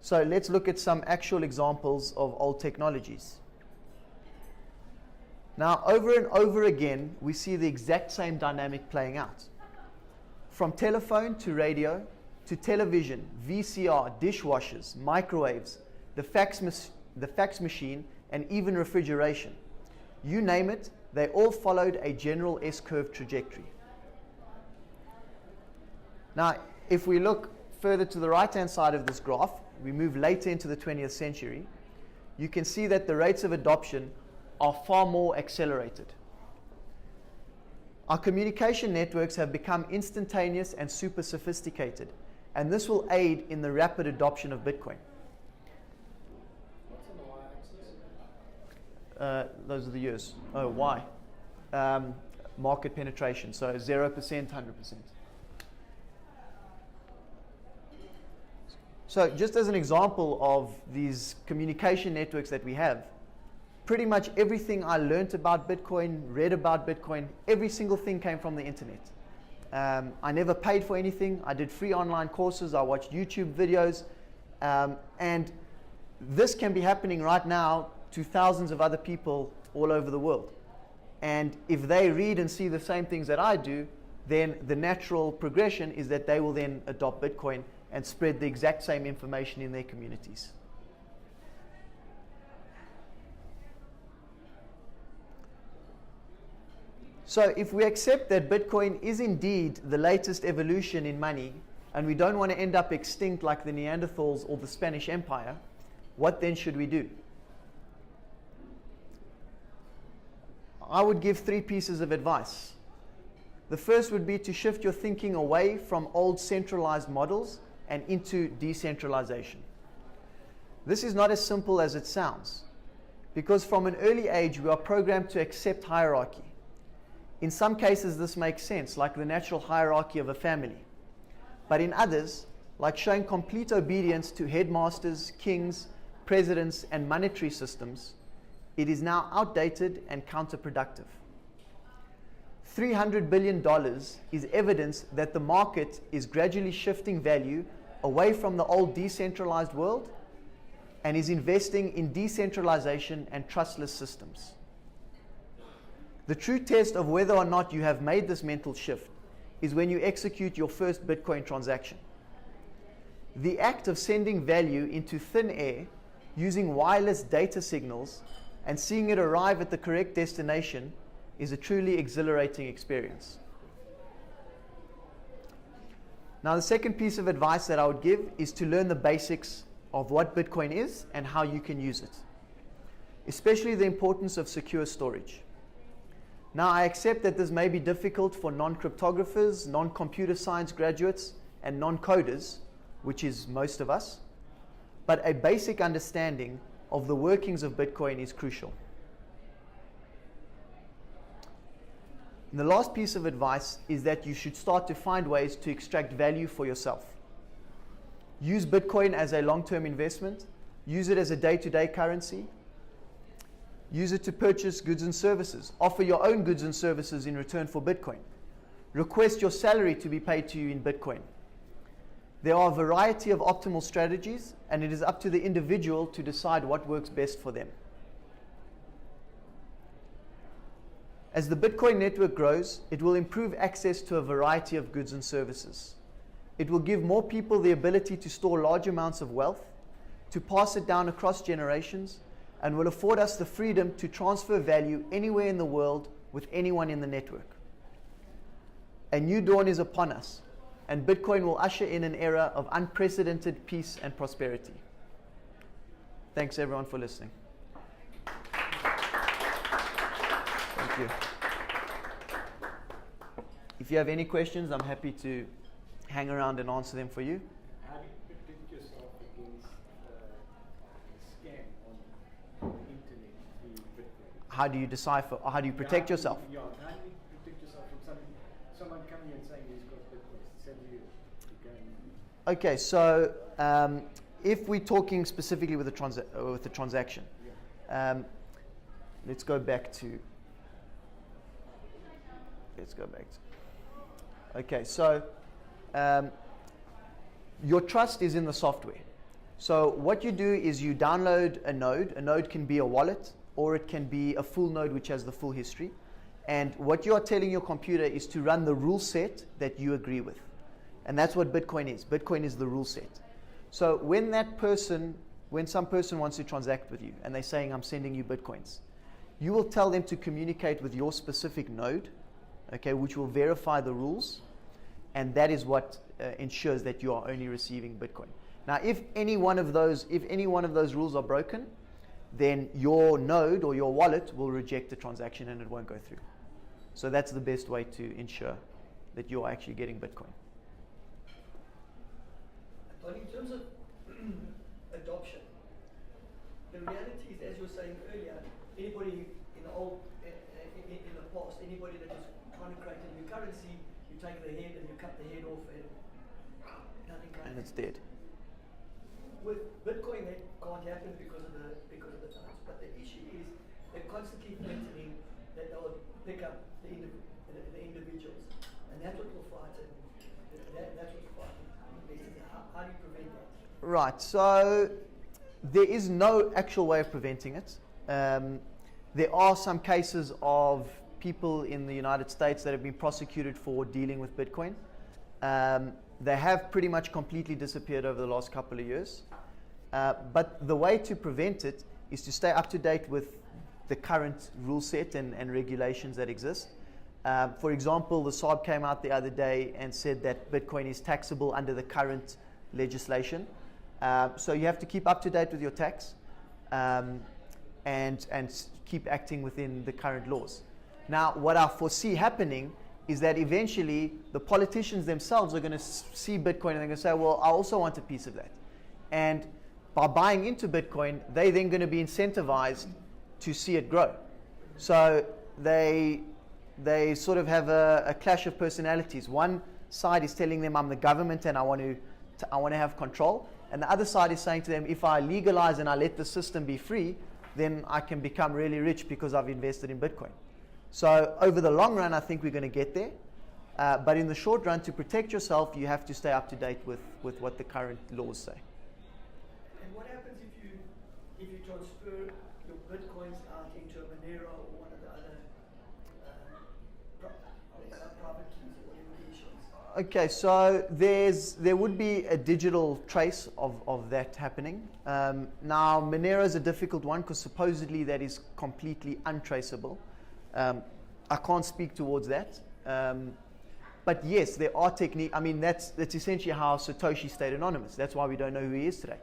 [SPEAKER 1] So let's look at some actual examples of old technologies. Now, over and over again, we see the exact same dynamic playing out. From telephone to radio to television, VCR, dishwashers, microwaves, the fax machine, and even refrigeration. You name it, they all followed a general S-curve trajectory. Now, if we look further to the right-hand side of this graph, we move later into the 20th century, you can see that the rates of adoption are far more accelerated. Our communication networks have become instantaneous and super sophisticated, and this will aid in the rapid adoption of Bitcoin.
[SPEAKER 3] What's on the y-axis?
[SPEAKER 1] Those are the years. Oh, why? Market penetration, so 0%, 100%. So just as an example of these communication networks that we have, pretty much everything I learned about Bitcoin, read about Bitcoin, every single thing came from the internet. I never paid for anything. I did free online courses. I watched YouTube videos. And this can be happening right now to thousands of other people all over the world. And if they read and see the same things that I do, then the natural progression is that they will then adopt Bitcoin and spread the exact same information in their communities. So if we accept that Bitcoin is indeed the latest evolution in money, and we don't want to end up extinct like the Neanderthals or the Spanish Empire, what then should we do? I would give 3 pieces of advice. The first would be to shift your thinking away from old centralized models and into decentralization. This is not as simple as it sounds, because from an early age we are programmed to accept hierarchy. In some cases this makes sense, like the natural hierarchy of a family. But in others, like showing complete obedience to headmasters, kings, presidents, and monetary systems, it is now outdated and counterproductive. $300 billion is evidence that the market is gradually shifting value away from the old decentralized world and is investing in decentralization and trustless systems. The true test of whether or not you have made this mental shift is when you execute your first Bitcoin transaction. The act of sending value into thin air using wireless data signals and seeing it arrive at the correct destination is a truly exhilarating experience. Now, the second piece of advice that I would give is to learn the basics of what Bitcoin is and how you can use it, especially the importance of secure storage. Now, I accept that this may be difficult for non-cryptographers, non-computer science graduates, and non-coders, which is most of us, but a basic understanding of the workings of Bitcoin is crucial. And the last piece of advice is that you should start to find ways to extract value for yourself. Use Bitcoin as a long-term investment. Use it as a day-to-day currency. Use it to purchase goods and services. Offer your own goods and services in return for Bitcoin. Request your salary to be paid to you in Bitcoin. There are a variety of optimal strategies, and it is up to the individual to decide what works best for them. As the Bitcoin network grows, it will improve access to a variety of goods and services. It will give more people the ability to store large amounts of wealth, to pass it down across generations, and will afford us the freedom to transfer value anywhere in the world with anyone in the network. A new dawn is upon us, and Bitcoin will usher in an era of unprecedented peace and prosperity. Thanks everyone for listening. Thank you. If you have any questions, I'm happy to hang around and answer them for you.
[SPEAKER 3] How do you protect yourself against scam on the internet through Bitcoin?
[SPEAKER 1] How do you decipher, or how do you protect yourself?
[SPEAKER 3] Yeah, how do you protect yourself from someone coming and saying he's got Bitcoin, send you again?
[SPEAKER 1] Okay, so if we're talking specifically with the transaction, let's go back to. Okay, so your trust is in the software. So what you do is you download a node. A node can be a wallet, or it can be a full node which has the full history. And what you are telling your computer is to run the rule set that you agree with. And that's what Bitcoin is. Bitcoin is the rule set. So when some person wants to transact with you and they're saying, I'm sending you Bitcoins, you will tell them to communicate with your specific node, okay, which will verify the rules. And that is what ensures that you are only receiving Bitcoin. Now, if any one of those rules are broken, then your node or your wallet will reject the transaction and it won't go through. So that's the best way to ensure that you're actually getting Bitcoin.
[SPEAKER 4] But in terms of adoption, the reality is, as you were saying earlier, anybody in the past, anybody that is trying to create a new currency, you take the head and you cut the head off and nothing comes.
[SPEAKER 1] And it's dead.
[SPEAKER 4] With Bitcoin, that can't happen because of the times. But the issue is they're constantly threatening that they'll pick up the individuals, and that's what we'll fight. That's what we're fighting. How do you prevent that?
[SPEAKER 1] Right. So there is no actual way of preventing it. There are some cases of people in the United States that have been prosecuted for dealing with Bitcoin. They have pretty much completely disappeared over the last couple of years. But the way to prevent it is to stay up to date with the current rule set and regulations that exist. For example, the SARB came out the other day and said that Bitcoin is taxable under the current legislation. So you have to keep up to date with your tax and keep acting within the current laws. Now, what I foresee happening is that eventually the politicians themselves are going to see Bitcoin and they're going to say, well, I also want a piece of that. And by buying into Bitcoin, they're then going to be incentivized to see it grow. So they sort of have a clash of personalities. One side is telling them I'm the government and I want to have control. And the other side is saying to them, if I legalize and I let the system be free, then I can become really rich because I've invested in Bitcoin. So over the long run, I think we're going to get there. But in the short run, to protect yourself, you have to stay up to date with what the current laws say.
[SPEAKER 4] And what happens if you transfer your Bitcoins out into a Monero or one of the other private keys or whatever the issue is?
[SPEAKER 1] Okay, so there would be a digital trace of that happening. Now, Monero is a difficult one because supposedly that is completely untraceable. I can't speak towards that. But yes, there are techniques. I mean, that's essentially how Satoshi stayed anonymous. That's why we don't know who he is today.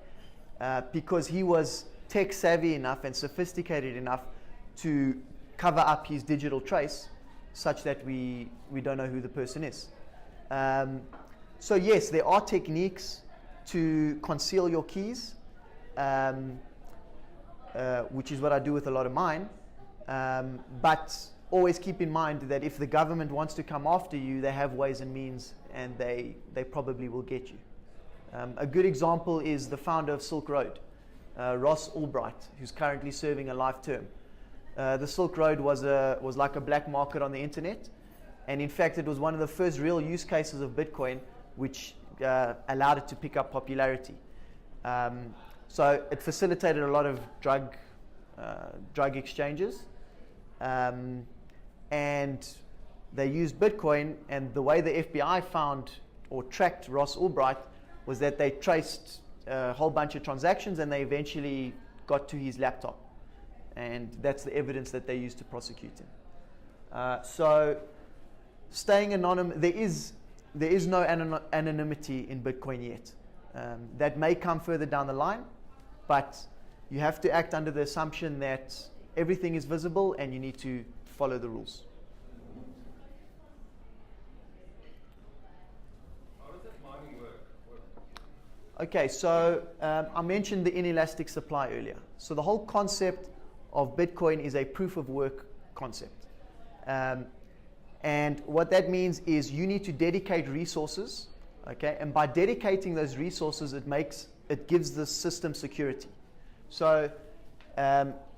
[SPEAKER 1] Because he was tech savvy enough and sophisticated enough to cover up his digital trace such that we don't know who the person is. So yes, there are techniques to conceal your keys, which is what I do with a lot of mine. But always keep in mind that if the government wants to come after you, they have ways and means, and they probably will get you. A good example is the founder of Silk Road, Ross Ulbricht, who's currently serving a life term. The Silk Road was like a black market on the internet, and in fact it was one of the first real use cases of Bitcoin which allowed it to pick up popularity. So it facilitated a lot of drug exchanges, and they used Bitcoin, and the way the FBI found or tracked Ross Ulbricht was that they traced a whole bunch of transactions and they eventually got to his laptop, and that's the evidence that they used to prosecute him. So staying anonymous, there is no anonymity in Bitcoin yet. That may come further down the line, but you have to act under the assumption that everything is visible and you need to follow the rules.
[SPEAKER 5] How does that mining work?
[SPEAKER 1] Okay, so I mentioned the inelastic supply earlier. So the whole concept of Bitcoin is a proof of work concept. And what that means is you need to dedicate resources, okay? And by dedicating those resources, it gives the system security. So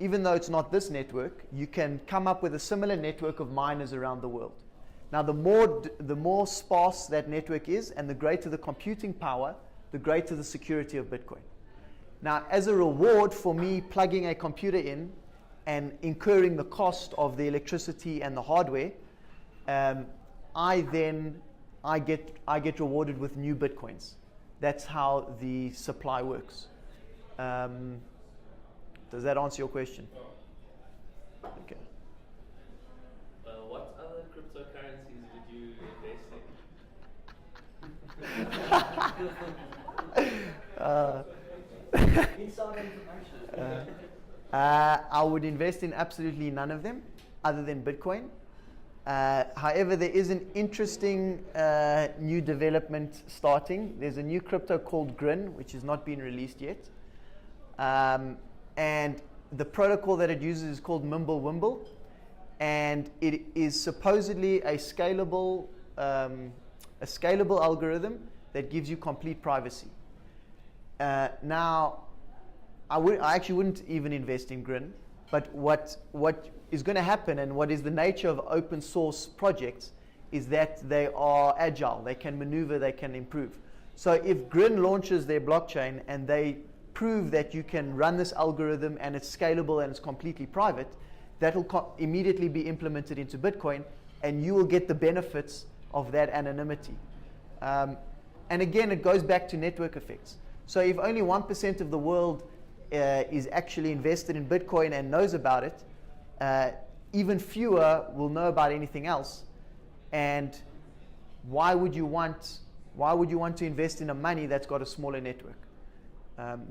[SPEAKER 1] even though it's not this network, you can come up with a similar network of miners around the world. Now, the more sparse that network is, and the greater the computing power, the greater the security of Bitcoin. Now, as a reward for me plugging a computer in and incurring the cost of the electricity and the hardware, I get rewarded with new Bitcoins. That's how the supply works. Does that answer your question?
[SPEAKER 5] No.
[SPEAKER 1] Okay.
[SPEAKER 6] What other cryptocurrencies would you invest in?
[SPEAKER 4] Inside information.
[SPEAKER 1] I would invest in absolutely none of them other than Bitcoin. However, there is an interesting new development starting. There's a new crypto called Grin, which has not been released yet. And the protocol that it uses is called Mimblewimble. And it is supposedly a scalable algorithm that gives you complete privacy. Now, I actually wouldn't even invest in Grin, but what is going to happen and what is the nature of open source projects is that they are agile, they can maneuver, they can improve. So if Grin launches their blockchain and they prove that you can run this algorithm and it's scalable and it's completely private, that will immediately be implemented into Bitcoin and you will get the benefits of that anonymity. And again, it goes back to network effects. So if only 1% of the world is actually invested in Bitcoin and knows about it, even fewer will know about anything else. And why would you want to invest in a money that's got a smaller network?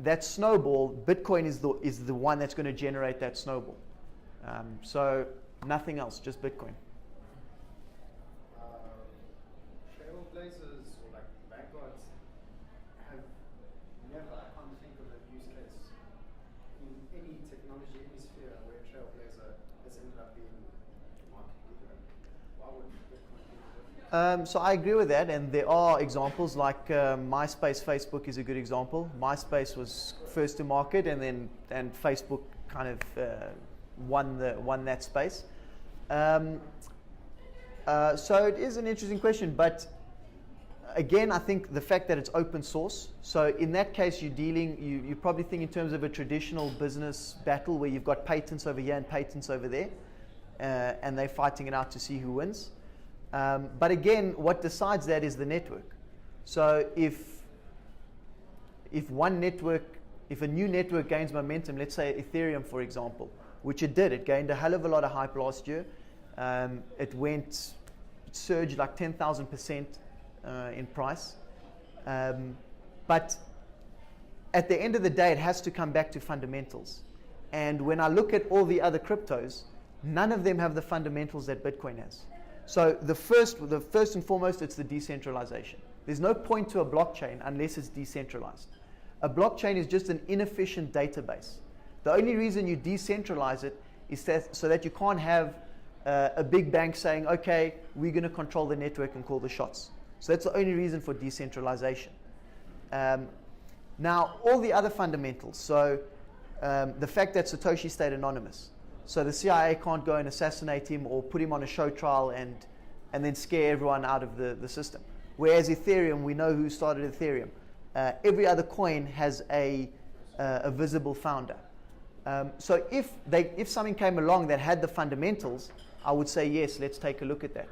[SPEAKER 1] That snowball, Bitcoin is the one that's going to generate that snowball. So nothing else, just Bitcoin.
[SPEAKER 3] Trailblazers or like vanguards have never, I can't think of a use case in any technology, any sphere where Trailblazer has ended up being market leader. Why would Bitcoin be different?
[SPEAKER 1] So I agree with that, and there are examples like MySpace. Facebook is a good example. MySpace was first to market, and Facebook kind of won that space. So it is an interesting question, but again, I think the fact that it's open source. So in that case, you probably think in terms of a traditional business battle where you've got patents over here and patents over there, and they're fighting it out to see who wins. But again, what decides that is the network. So if a new network gains momentum, let's say Ethereum, for example, which it did, it gained a hell of a lot of hype last year. It surged like 10,000% in price. But at the end of the day, it has to come back to fundamentals. And when I look at all the other cryptos, none of them have the fundamentals that Bitcoin has. So the first and foremost, it's the decentralization. There's no point to a blockchain unless it's decentralized. A blockchain is just an inefficient database. The only reason you decentralize it is so that you can't have a big bank saying, okay, we're going to control the network and call the shots. So that's the only reason for decentralization. Now, all the other fundamentals, so the fact that Satoshi stayed anonymous, so the CIA can't go and assassinate him or put him on a show trial and then scare everyone out of the system. Whereas Ethereum, we know who started Ethereum. Every other coin has a visible founder. So if something came along that had the fundamentals, I would say, yes, let's take a look at that.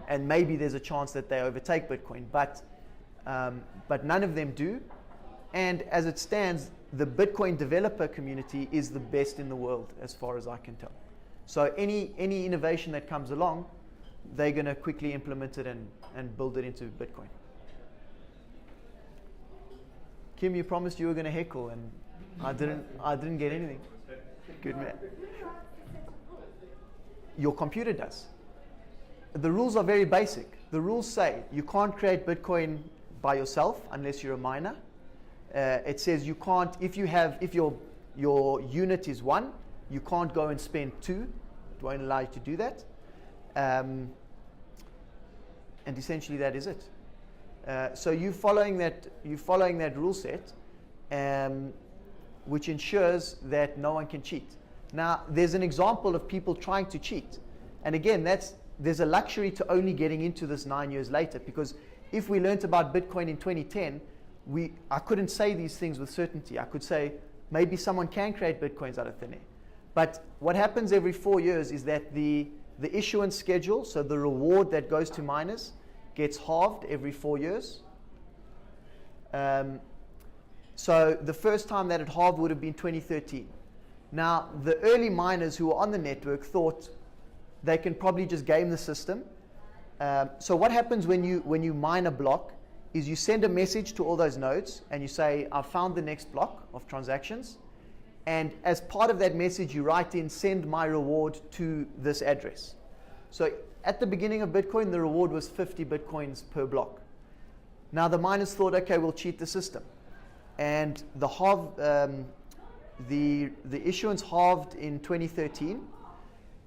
[SPEAKER 1] And maybe there's a chance that they overtake Bitcoin, but none of them do. And as it stands, the Bitcoin developer community is the best in the world, as far as I can tell. So any innovation that comes along, they're going to quickly implement it and build it into Bitcoin. Kim, you promised you were going to heckle, and I didn't get anything. Good man. Your computer does. The rules are very basic. The rules say you can't create Bitcoin by yourself unless you're a miner. It says you can't, if your unit is 1, you can't go and spend 2. It won't allow you to do that. And essentially that is it. So you're following that rule set, which ensures that no one can cheat. Now, there's an example of people trying to cheat. And again, there's a luxury to only getting into this 9 years later, because if we learned about Bitcoin in 2010, I couldn't say these things with certainty. I could say maybe someone can create Bitcoins out of thin air. But what happens every 4 years is that the issuance schedule, so the reward that goes to miners, gets halved every 4 years. So the first time that it halved would have been 2013. Now, the early miners who were on the network thought they can probably just game the system. So what happens when you mine a block is you send a message to all those nodes and you say, I've found the next block of transactions. And as part of that message, you write in, send my reward to this address. So at the beginning of Bitcoin, the reward was 50 Bitcoins per block. Now the miners thought, okay, we'll cheat the system. And the issuance halved in 2013.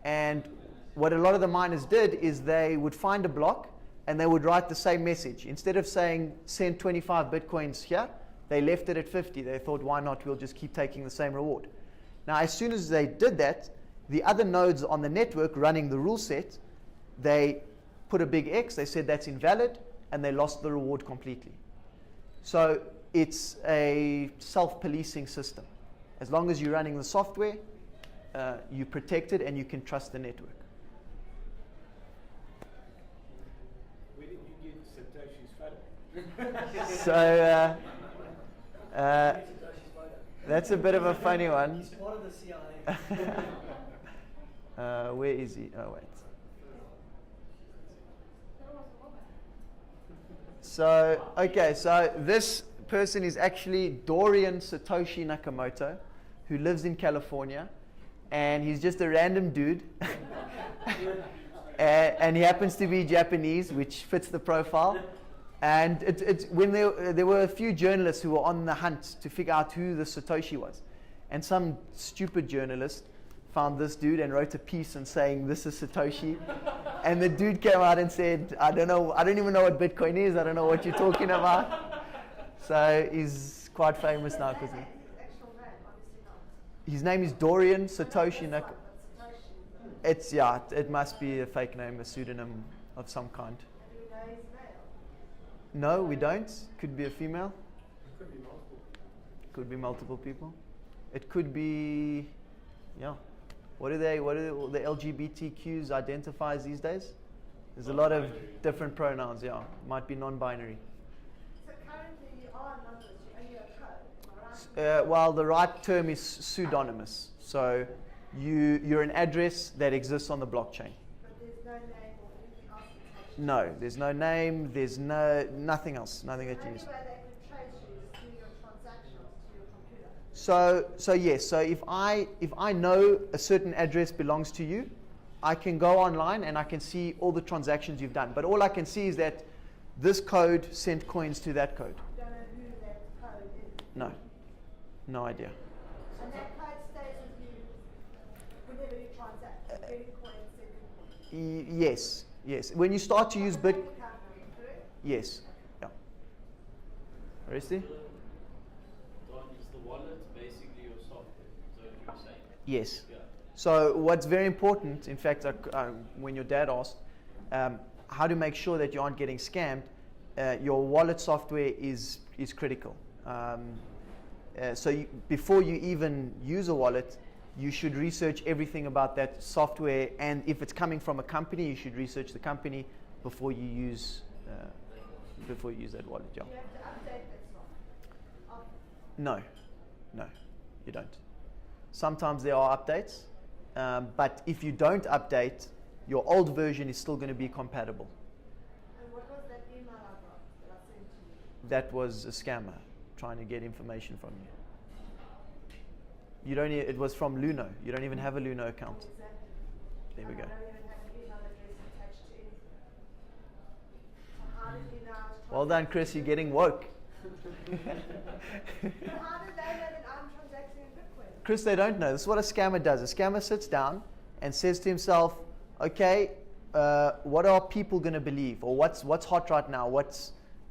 [SPEAKER 1] And what a lot of the miners did is they would find a block and they would write the same message. Instead of saying, send 25 Bitcoins here, they left it at 50. They thought, why not? We'll just keep taking the same reward. Now, as soon as they did that, the other nodes on the network running the rule set, they put a big X. They said that's invalid, and they lost the reward completely. So it's a self-policing system. As long as you're running the software, you're protected and you can trust the network.
[SPEAKER 5] Where did you get Satoshi's photo?
[SPEAKER 1] So
[SPEAKER 4] Satoshi's photo.
[SPEAKER 1] that's a bit of a funny one.
[SPEAKER 4] He's part of the CIA.
[SPEAKER 1] Where is he? Oh, wait. So, okay, so this person is actually Dorian Satoshi Nakamoto, who lives in California, and he's just a random dude. And he happens to be Japanese, which fits the profile. And when there were a few journalists who were on the hunt to figure out who the Satoshi was. And some stupid journalist found this dude and wrote a piece and saying, this is Satoshi. And the dude came out and said, I don't even know what Bitcoin is. I don't know what you're talking about. So he's quite famous now. Because his name is Dorian Satoshi Nakamoto. It must be a fake name, a pseudonym of some kind. No, we don't. Could be a female.
[SPEAKER 3] It could be multiple.
[SPEAKER 1] Could be multiple people. It could be, yeah. What do the LGBTQs identifies these days? There's a lot of different pronouns, yeah. Might be non-binary.
[SPEAKER 7] So currently you are anonymous, you only have code, am I right?
[SPEAKER 1] Well, the right term is pseudonymous. So you're an address that exists on the blockchain.
[SPEAKER 7] But there's no name or anything else attached.
[SPEAKER 1] No, there's no name, there's nothing else, nothing that
[SPEAKER 7] The
[SPEAKER 1] you
[SPEAKER 7] only
[SPEAKER 1] use.
[SPEAKER 7] way they could trace you is through your transactions to your computer.
[SPEAKER 1] So yes, so if I know a certain address belongs to you, I can go online and I can see all the transactions you've done. But all I can see is that this code sent coins to that code.
[SPEAKER 7] You don't know who that code is.
[SPEAKER 1] No idea.
[SPEAKER 7] And that code stays with you whenever you transact. Getting coins, sending coins.
[SPEAKER 1] Yes. When you start to use
[SPEAKER 7] Bank account number, correct?
[SPEAKER 1] yes, yeah. Rusty?
[SPEAKER 6] Don, is the wallet basically your software? Is that what you were saying?
[SPEAKER 1] Yes.
[SPEAKER 6] Yeah.
[SPEAKER 1] So what's very important, in fact, when your dad asked how to make sure that you aren't getting scammed, your wallet software is critical. So before you even use a wallet, you should research everything about that software, and if it's coming from a company, you should research the company before you use that wallet. Yeah.
[SPEAKER 7] You have to update that software.
[SPEAKER 1] No, you don't. Sometimes there are updates, but if you don't update, your old version is still going to be compatible.
[SPEAKER 7] And what was that email I got that I sent to you?
[SPEAKER 1] That was a scammer trying to get information from you. It was from Luno. You don't even have a Luno account.
[SPEAKER 7] Exactly.
[SPEAKER 1] There we go.
[SPEAKER 7] I don't even have an email address attached to anything. So how did you now?
[SPEAKER 1] Well done, Chris. You're getting woke.
[SPEAKER 7] So how did they know that I'm transacting in Bitcoin?
[SPEAKER 1] Chris, they don't know. This is what a scammer does. A scammer sits down and says to himself, okay, what are people going to believe? Or what's hot right now?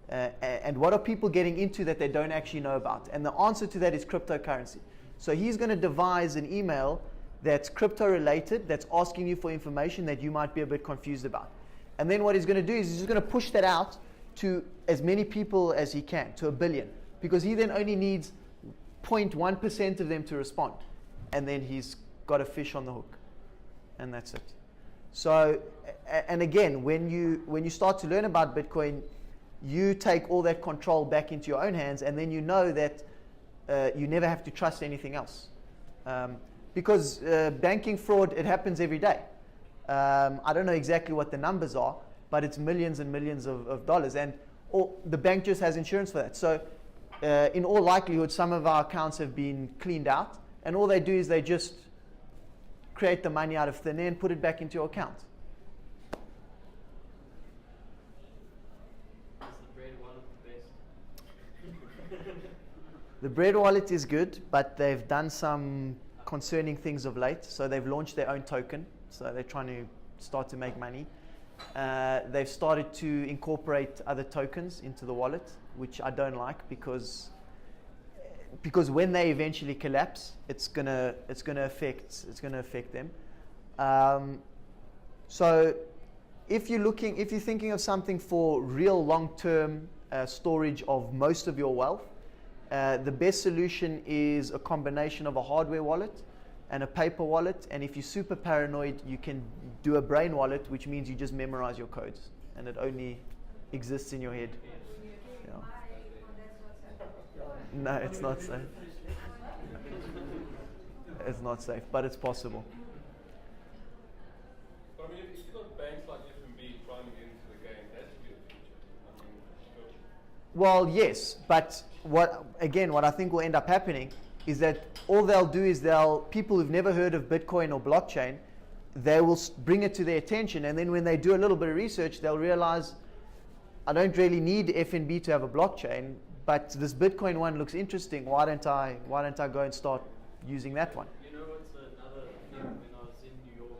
[SPEAKER 1] And what are people getting into that they don't actually know about? And the answer to that is cryptocurrency. So he's going to devise an email that's crypto related, that's asking you for information that you might be a bit confused about. And then what he's going to do is he's just going to push that out to as many people as he can, to 1 billion. Because he then only needs 0.1% of them to respond. And then he's got a fish on the hook. And that's it. So, and again, when you start to learn about Bitcoin, you take all that control back into your own hands, and then you know that you never have to trust anything else. Because banking fraud, it happens every day. I don't know exactly what the numbers are, but it's millions and millions of dollars. And the bank just has insurance for that. So in all likelihood, some of our accounts have been cleaned out, and all they do is they just create the money out of thin air and put it back into your account.
[SPEAKER 6] Is the bread wallet the best?
[SPEAKER 1] The bread wallet is good, but they've done some concerning things of late. So they've launched their own token. So they're trying to start to make money. They've started to incorporate other tokens into the wallet, which I don't like because when they eventually collapse, it's gonna affect them. So if you're thinking of something for real long-term storage of most of your wealth, the best solution is a combination of a hardware wallet and a paper wallet. And if you're super paranoid, you can do a brain wallet, which means you just memorize your codes and it only exists in your head. Yeah. No, it's not safe. It's not safe, but it's possible.
[SPEAKER 8] But I mean, if you've got banks like FNB trying to get into the game, that's your future. I mean, sure.
[SPEAKER 1] Well, yes, but what I think will end up happening is that all they'll do is people who've never heard of Bitcoin or blockchain, they will bring it to their attention, and then when they do a little bit of research, they'll realize, I don't really need FNB to have a blockchain, but this Bitcoin one looks interesting. Why don't I go and start using that one?
[SPEAKER 6] You know what's another thing? When I was in New York,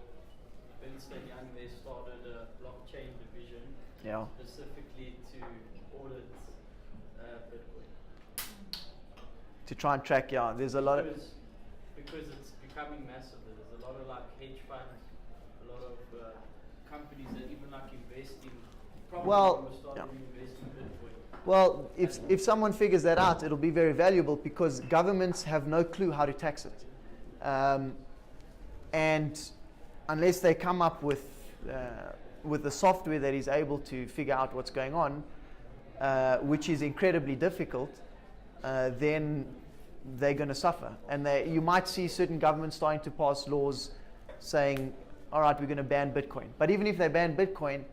[SPEAKER 6] Winston Young, they started a blockchain division specifically to audit Bitcoin.
[SPEAKER 1] To try and track, there's a lot of...
[SPEAKER 6] Because it's becoming massive. There's a lot of like hedge funds, a lot of companies that even like invest in, probably starting to invest in Bitcoin.
[SPEAKER 1] Well, if someone figures that out, it'll be very valuable because governments have no clue how to tax it. And unless they come up with the software that is able to figure out what's going on, which is incredibly difficult, then they're going to suffer. And you might see certain governments starting to pass laws saying, all right, we're going to ban Bitcoin. But even if they ban Bitcoin,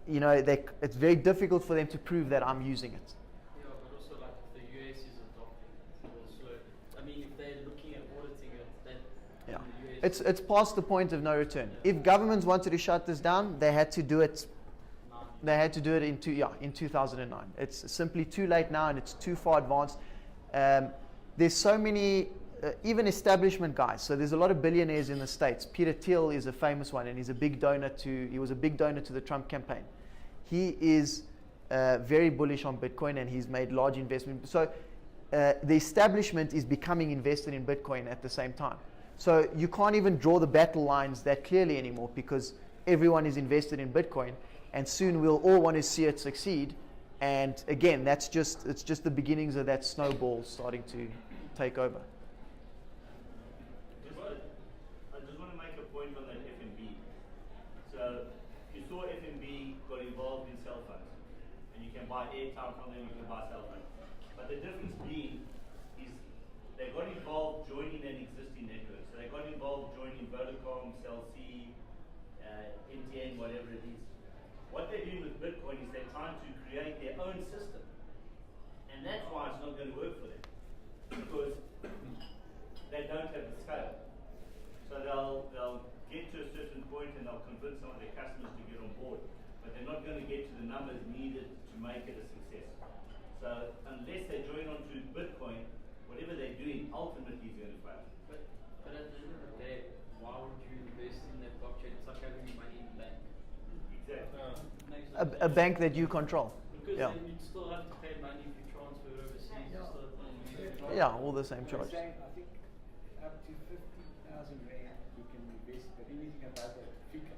[SPEAKER 1] it's very difficult for them to prove that I'm using it.
[SPEAKER 6] Yeah, but also like if the US is adopting it, it's slow. I mean, if they're looking at auditing it, then
[SPEAKER 1] It's past the point of no return. If governments wanted to shut this down, they had to do it. They had to do it in 2009. It's simply too late now, and it's too far advanced. There's so many, even establishment guys. So there's a lot of billionaires in the States. Peter Thiel is a famous one, and he was a big donor to the Trump campaign. He is very bullish on Bitcoin, and he's made large investments. So the establishment is becoming invested in Bitcoin at the same time. So you can't even draw the battle lines that clearly anymore because everyone is invested in Bitcoin. And soon we'll all want to see it succeed. And again, it's just the beginnings of that snowball starting to take over.
[SPEAKER 9] I just want to make a point on that FNB. So you saw FNB got involved in cell phones, and you can buy airtime from them, you can buy cell phones. But the difference being is they got involved joining an existing network. So they got involved joining Vodacom, Cell C, MTN, whatever it is. What they're doing with Bitcoin is they're trying to create their own system. And that's why it's not going to work for them. Because they don't have the scale. So they'll get to a certain point and they'll convince some of their customers to get on board. But they're not going to get to the numbers needed to make it a success. So unless they join onto Bitcoin, whatever they're doing ultimately is going to fail.
[SPEAKER 6] But at the end of the day, why would you invest in that blockchain? It's like having your money in the bank.
[SPEAKER 9] Exactly.
[SPEAKER 1] A bank that you control.
[SPEAKER 6] Because then you'd still have to pay money if you transfer overseas. You still have to
[SPEAKER 1] Yeah, all the same charge.
[SPEAKER 5] I think up to 50,000 rand you can invest, but anything above that, fika.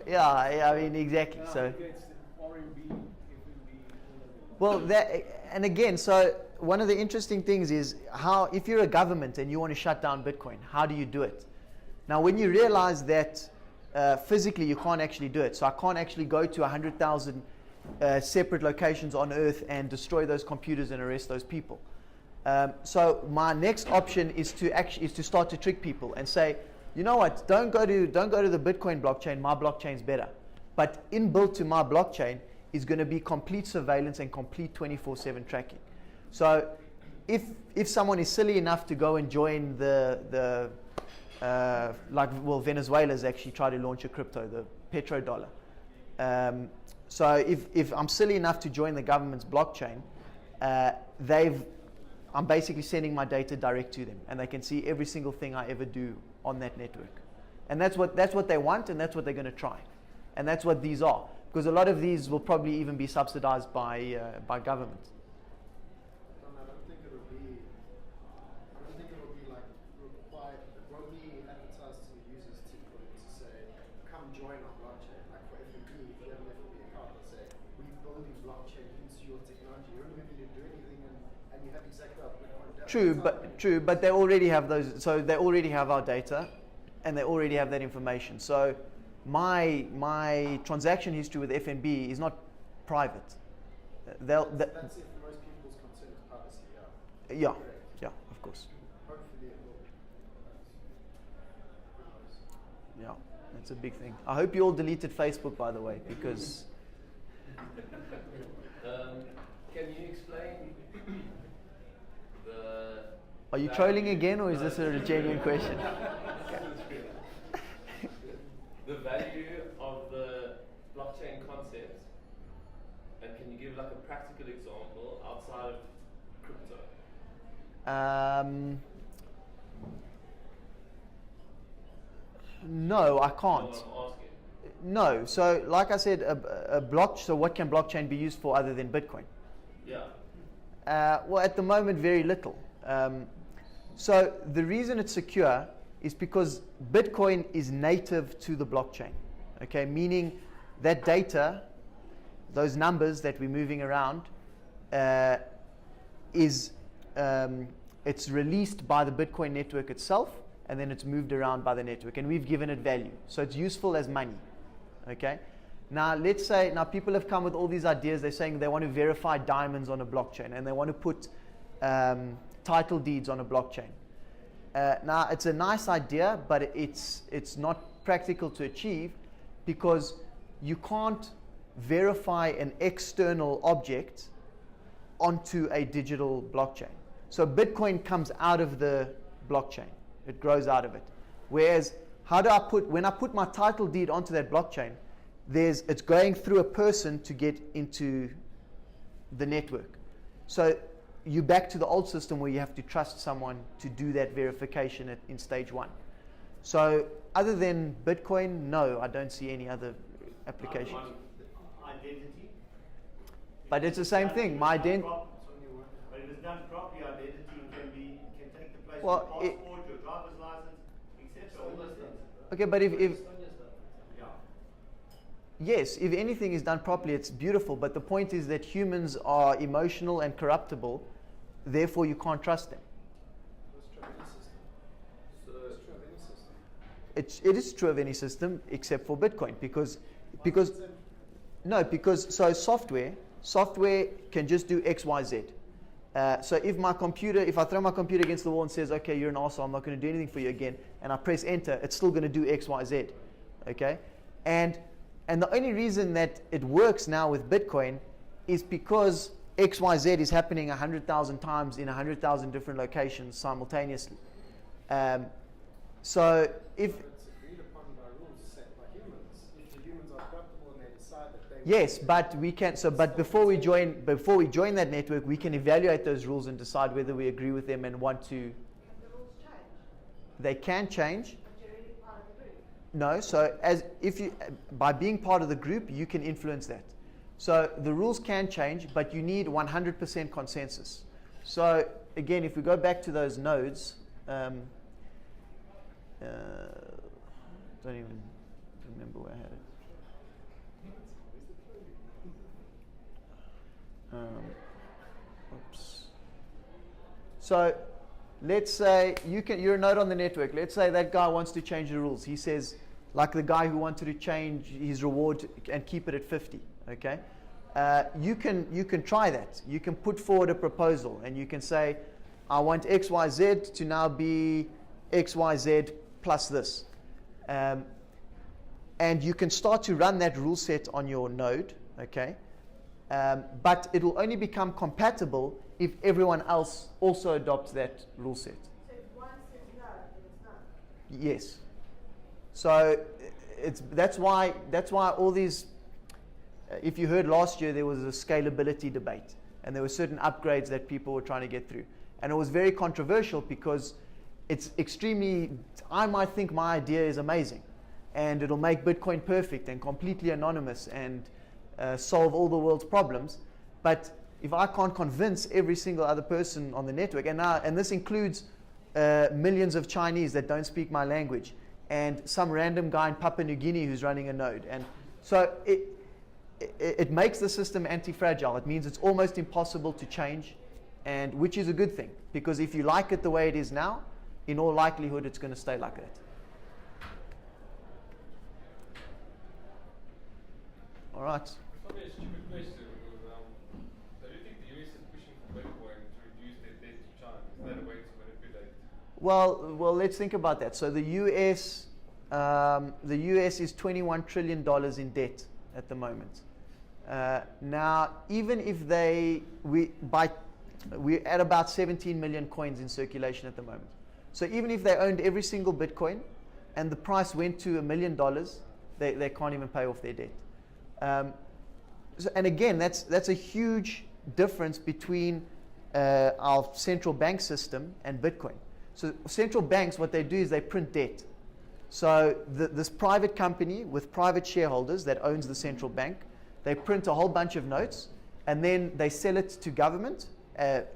[SPEAKER 1] Yeah, I mean exactly. So.
[SPEAKER 5] It's RMB, FNB,
[SPEAKER 1] Well, and again, so one of the interesting things is how, if you're a government and you want to shut down Bitcoin, how do you do it? Now, when you realize that physically you can't actually do it, so I can't actually go to 100,000 separate locations on Earth and destroy those computers and arrest those people. So my next option is to start to trick people and say, you know what? Don't go to the Bitcoin blockchain. My blockchain's better. But inbuilt to my blockchain is going to be complete surveillance and complete 24/7 tracking. So if someone is silly enough to go and join Venezuela's actually tried to launch a crypto, the petrodollar. So if I'm silly enough to join the government's blockchain, I'm basically sending my data direct to them, and they can see every single thing I ever do on that network. And that's what they want, and that's what they're going to try. And that's what these are, because a lot of these will probably even be subsidized by government.
[SPEAKER 3] I don't think it will be like required. It won't be advertised to the users to say, come join our blockchain. Like for FNB, if you have an FNB account, they say, we're building blockchain into your technology. You don't even need to do anything, and you have exactly our Bitcoin data.
[SPEAKER 1] True, but they already have those. So they already have our data, and they already have that information. So my transaction history with FNB is not private.
[SPEAKER 3] That's if most people's concern is privacy.
[SPEAKER 1] Yeah, of course.
[SPEAKER 3] Hopefully it will.
[SPEAKER 1] Yeah, that's a big thing. I hope you all deleted Facebook, by the way, because.
[SPEAKER 8] Can you explain the...
[SPEAKER 1] Are you trolling again, or is this a genuine question?
[SPEAKER 8] The value of the blockchain concept, and can you give like a practical example outside of crypto?
[SPEAKER 1] No, I can't.
[SPEAKER 8] I'm asking.
[SPEAKER 1] No, so like I said, so what can blockchain be used for other than Bitcoin?
[SPEAKER 8] Yeah.
[SPEAKER 1] Well, at the moment, very little. So the reason it's secure is because Bitcoin is native to the blockchain, okay? Meaning that data, those numbers that we're moving around, it's released by the Bitcoin network itself, and then it's moved around by the network, and we've given it value. So it's useful as money, okay? Now, let's say, people have come with all these ideas. They're saying they want to verify diamonds on a blockchain, and they want to put title deeds on a blockchain. Now, it's a nice idea, but it's not practical to achieve, because you can't verify an external object onto a digital blockchain. So Bitcoin comes out of the blockchain. It grows out of it. Whereas, when I put my title deed onto that blockchain, it's going through a person to get into the network. So you're back to the old system where you have to trust someone to do that verification in stage one. So other than Bitcoin, no, I don't see any other applications.
[SPEAKER 9] Identity.
[SPEAKER 1] But it's the same thing. My identity.
[SPEAKER 9] But if it's done properly, identity can take the place
[SPEAKER 1] Well,
[SPEAKER 9] of your passport, your driver's license, etc. All those things.
[SPEAKER 1] Okay, but if yes, if anything is done properly, it's beautiful. But the point is that humans are emotional and corruptible, therefore you can't trust them. It is true of any system except for Bitcoin, because software can just do X, Y, Z. So if I throw my computer against the wall and says, okay, you're an arsehole, I'm not going to do anything for you again, and I press enter, it's still going to do X, Y, Z. Okay, and the only reason that it works now with Bitcoin is because X, Y, Z is happening 100,000 times in 100,000 different locations simultaneously. So if
[SPEAKER 3] it's agreed upon by rules set by humans, if the humans are corruptible and they decide that they
[SPEAKER 1] yes, but we can. So, but before we join that network, we can evaluate those rules and decide whether we agree with them and want to.
[SPEAKER 7] Can the rules change?
[SPEAKER 1] They can change.
[SPEAKER 7] But you're already part of the group.
[SPEAKER 1] No, so by being part of the group, you can influence that. So the rules can change, but you need 100% consensus. So again, if we go back to those nodes, don't even remember where I had it. Oops. So let's say you're a node on the network. Let's say that guy wants to change the rules. He says, like the guy who wanted to change his reward and keep it at 50. Okay, you can try that. You can put forward a proposal and you can say, I want XYZ to now be XYZ plus this. And you can start to run that rule set on your node, okay? But it will only become compatible if everyone else also adopts that rule set.
[SPEAKER 7] So if one says no, then it's no.
[SPEAKER 1] Yes. So that's why all these. If you heard last year, there was a scalability debate, and there were certain upgrades that people were trying to get through, and it was very controversial because it's extremely. I might think my idea is amazing, and it'll make Bitcoin perfect and completely anonymous and solve all the world's problems, but if I can't convince every single other person on the network, and this includes millions of Chinese that don't speak my language, and some random guy in Papua New Guinea who's running a node, and so it makes the system anti-fragile. It means it's almost impossible to change, and which is a good thing, because if you like it the way it is now, in all likelihood it's going to stay like that. All right.
[SPEAKER 8] Probably a stupid question because do you think the US is pushing for Bitcoin to reduce their debt to China? Is that a way to manipulate?
[SPEAKER 1] Well, let's think about that. So the US is $21 trillion in debt at the moment. Now, even if we're at about 17 million coins in circulation at the moment. So even if they owned every single Bitcoin and the price went to $1 million, they can't even pay off their debt. And again, that's a huge difference between our central bank system and Bitcoin. So central banks, what they do is they print debt. So this private company with private shareholders that owns the central bank, they print a whole bunch of notes, and then they sell it to government,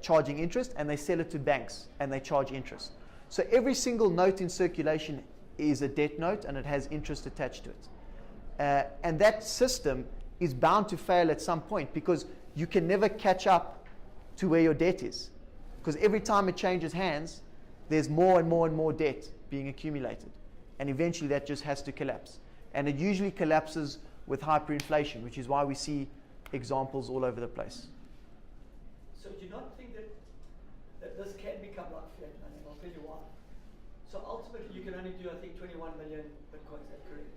[SPEAKER 1] charging interest, and they sell it to banks, and they charge interest. So every single note in circulation is a debt note, and it has interest attached to it. And that system is bound to fail at some point, because you can never catch up to where your debt is. Because every time it changes hands, there's more and more and more debt being accumulated. And eventually that just has to collapse. And it usually collapses with hyperinflation, which is why we see examples all over the place.
[SPEAKER 4] So do you not think that this can become like fiat money? I'll tell you why. So ultimately you can only do, I think, 21 million Bitcoins, that's correct.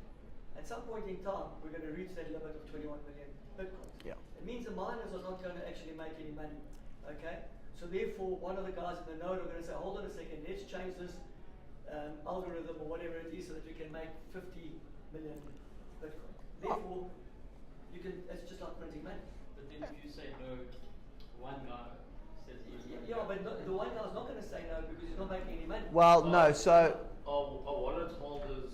[SPEAKER 4] At some point in time, we're going to reach that limit of 21 million Bitcoins.
[SPEAKER 1] Yeah.
[SPEAKER 4] It means the miners are not going to actually make any money, okay? So therefore, one of the guys in the node are going to say, hold on a second, let's change this algorithm or whatever it is so that we can make 50 million Bitcoin. Therefore, you can. It's just like printing money.
[SPEAKER 6] But then if you say no, one guy says yes.
[SPEAKER 4] Yeah, but the one guy's not going to say no because he's not making any money.
[SPEAKER 1] Well, no, so...
[SPEAKER 8] Are wallet holders,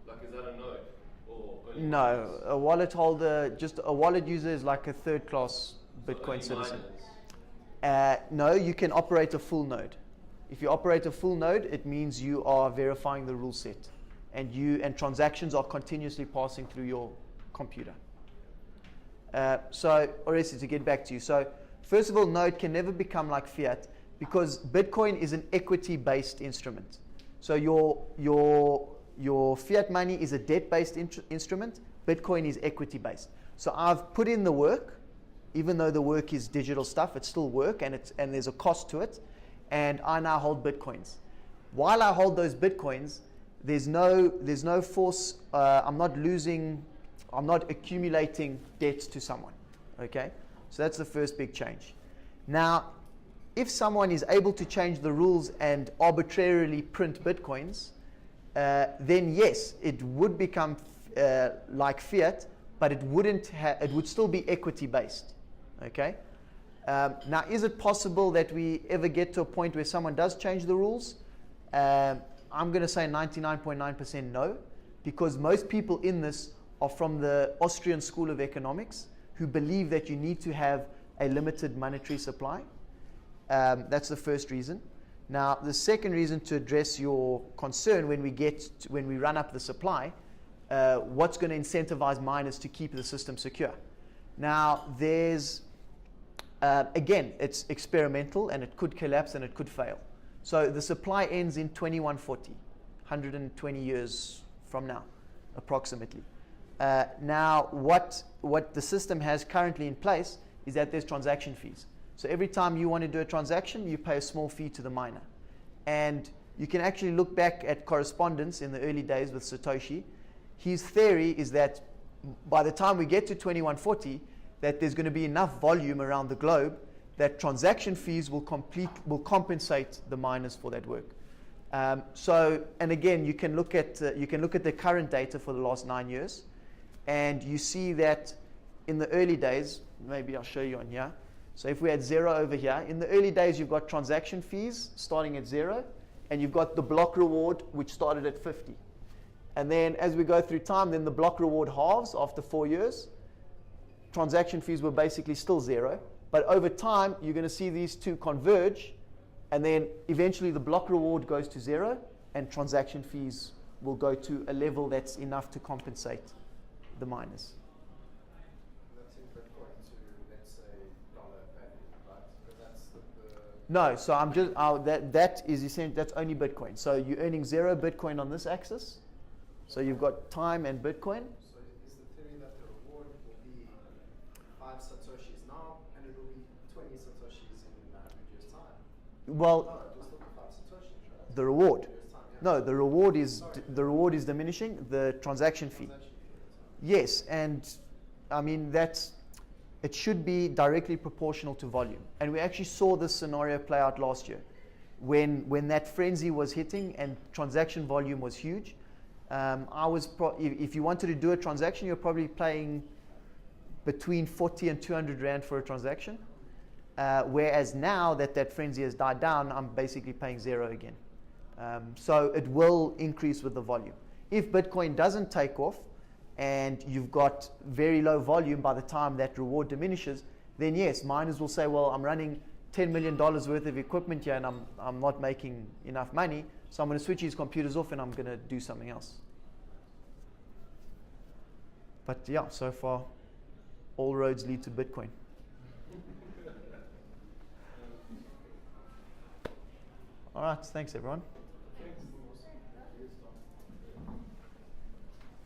[SPEAKER 8] like, is that a node? Or
[SPEAKER 1] No, a wallet holder, just a wallet user is like a third-class Bitcoin citizen. No, you can operate a full node. If you operate a full node, it means you are verifying the rule set, and transactions are continuously passing through your computer. So, Oresi, to get back to you. So, first of all, node can never become like fiat because Bitcoin is an equity-based instrument. So your fiat money is a debt-based instrument. Bitcoin is equity-based. So I've put in the work, even though the work is digital stuff, it's still work, and there's a cost to it. And I now hold Bitcoins. While I hold those Bitcoins, there's no force. I'm not accumulating debts to someone. Okay, so that's the first big change. Now, if someone is able to change the rules and arbitrarily print Bitcoins, then yes, it would become like fiat, but it wouldn't. It would still be equity based. Okay. Now, is it possible that we ever get to a point where someone does change the rules? I'm going to say 99.9% no, because most people in this are from the Austrian School of Economics, who believe that you need to have a limited monetary supply. That's the first reason. Now, the second reason, to address your concern, when we run up the supply, what's going to incentivize miners to keep the system secure? Now, there's again, it's experimental, and it could collapse and it could fail. So the supply ends in 2140, 120 years from now, approximately. Now, what the system has currently in place is that there's transaction fees. So every time you want to do a transaction, you pay a small fee to the miner. And you can actually look back at correspondence in the early days with Satoshi. His theory is that by the time we get to 2140, that there's going to be enough volume around the globe that transaction fees will compensate the miners for that work. And again, you can look at the current data for the last 9 years, and you see that in the early days, maybe I'll show you on here. So if we had 0 over here, in the early days you've got transaction fees starting at 0, and you've got the block reward which started at 50. And then as we go through time, then the block reward halves after 4 years. Transaction fees were basically still 0. But over time, you're going to see these two converge, and then eventually the block reward goes to 0, and transaction fees will go to a level that's enough to compensate the miners.
[SPEAKER 3] That's in Bitcoin to, let's say, dollar value, right? Because that's the
[SPEAKER 1] No, so I'm just that is essentially, that's only Bitcoin. So you're earning 0 Bitcoin on this axis. So you've got time and Bitcoin.
[SPEAKER 3] So is the theory that the reward will be 5 satoshis now, and it will be 20 satoshis in 100 years' time?
[SPEAKER 1] Well,
[SPEAKER 3] No, just look at 5 satoshis, right?
[SPEAKER 1] the reward.
[SPEAKER 3] 100 years' time, yeah.
[SPEAKER 1] No, the reward is diminishing. The transaction fee.
[SPEAKER 3] Transaction fee,
[SPEAKER 1] Yes, and I mean it should be directly proportional to volume. And we actually saw this scenario play out last year, when that frenzy was hitting and transaction volume was huge. If you wanted to do a transaction, you're probably paying between 40 and 200 Rand for a transaction. Whereas now that frenzy has died down, I'm basically paying 0 again. So it will increase with the volume. If Bitcoin doesn't take off, and you've got very low volume by the time that reward diminishes, then yes, miners will say, well, I'm running $10 million worth of equipment here and I'm not making enough money, so I'm going to switch these computers off and I'm going to do something else. But yeah, so far, all roads lead to Bitcoin. All right, thanks everyone.
[SPEAKER 5] Thanks.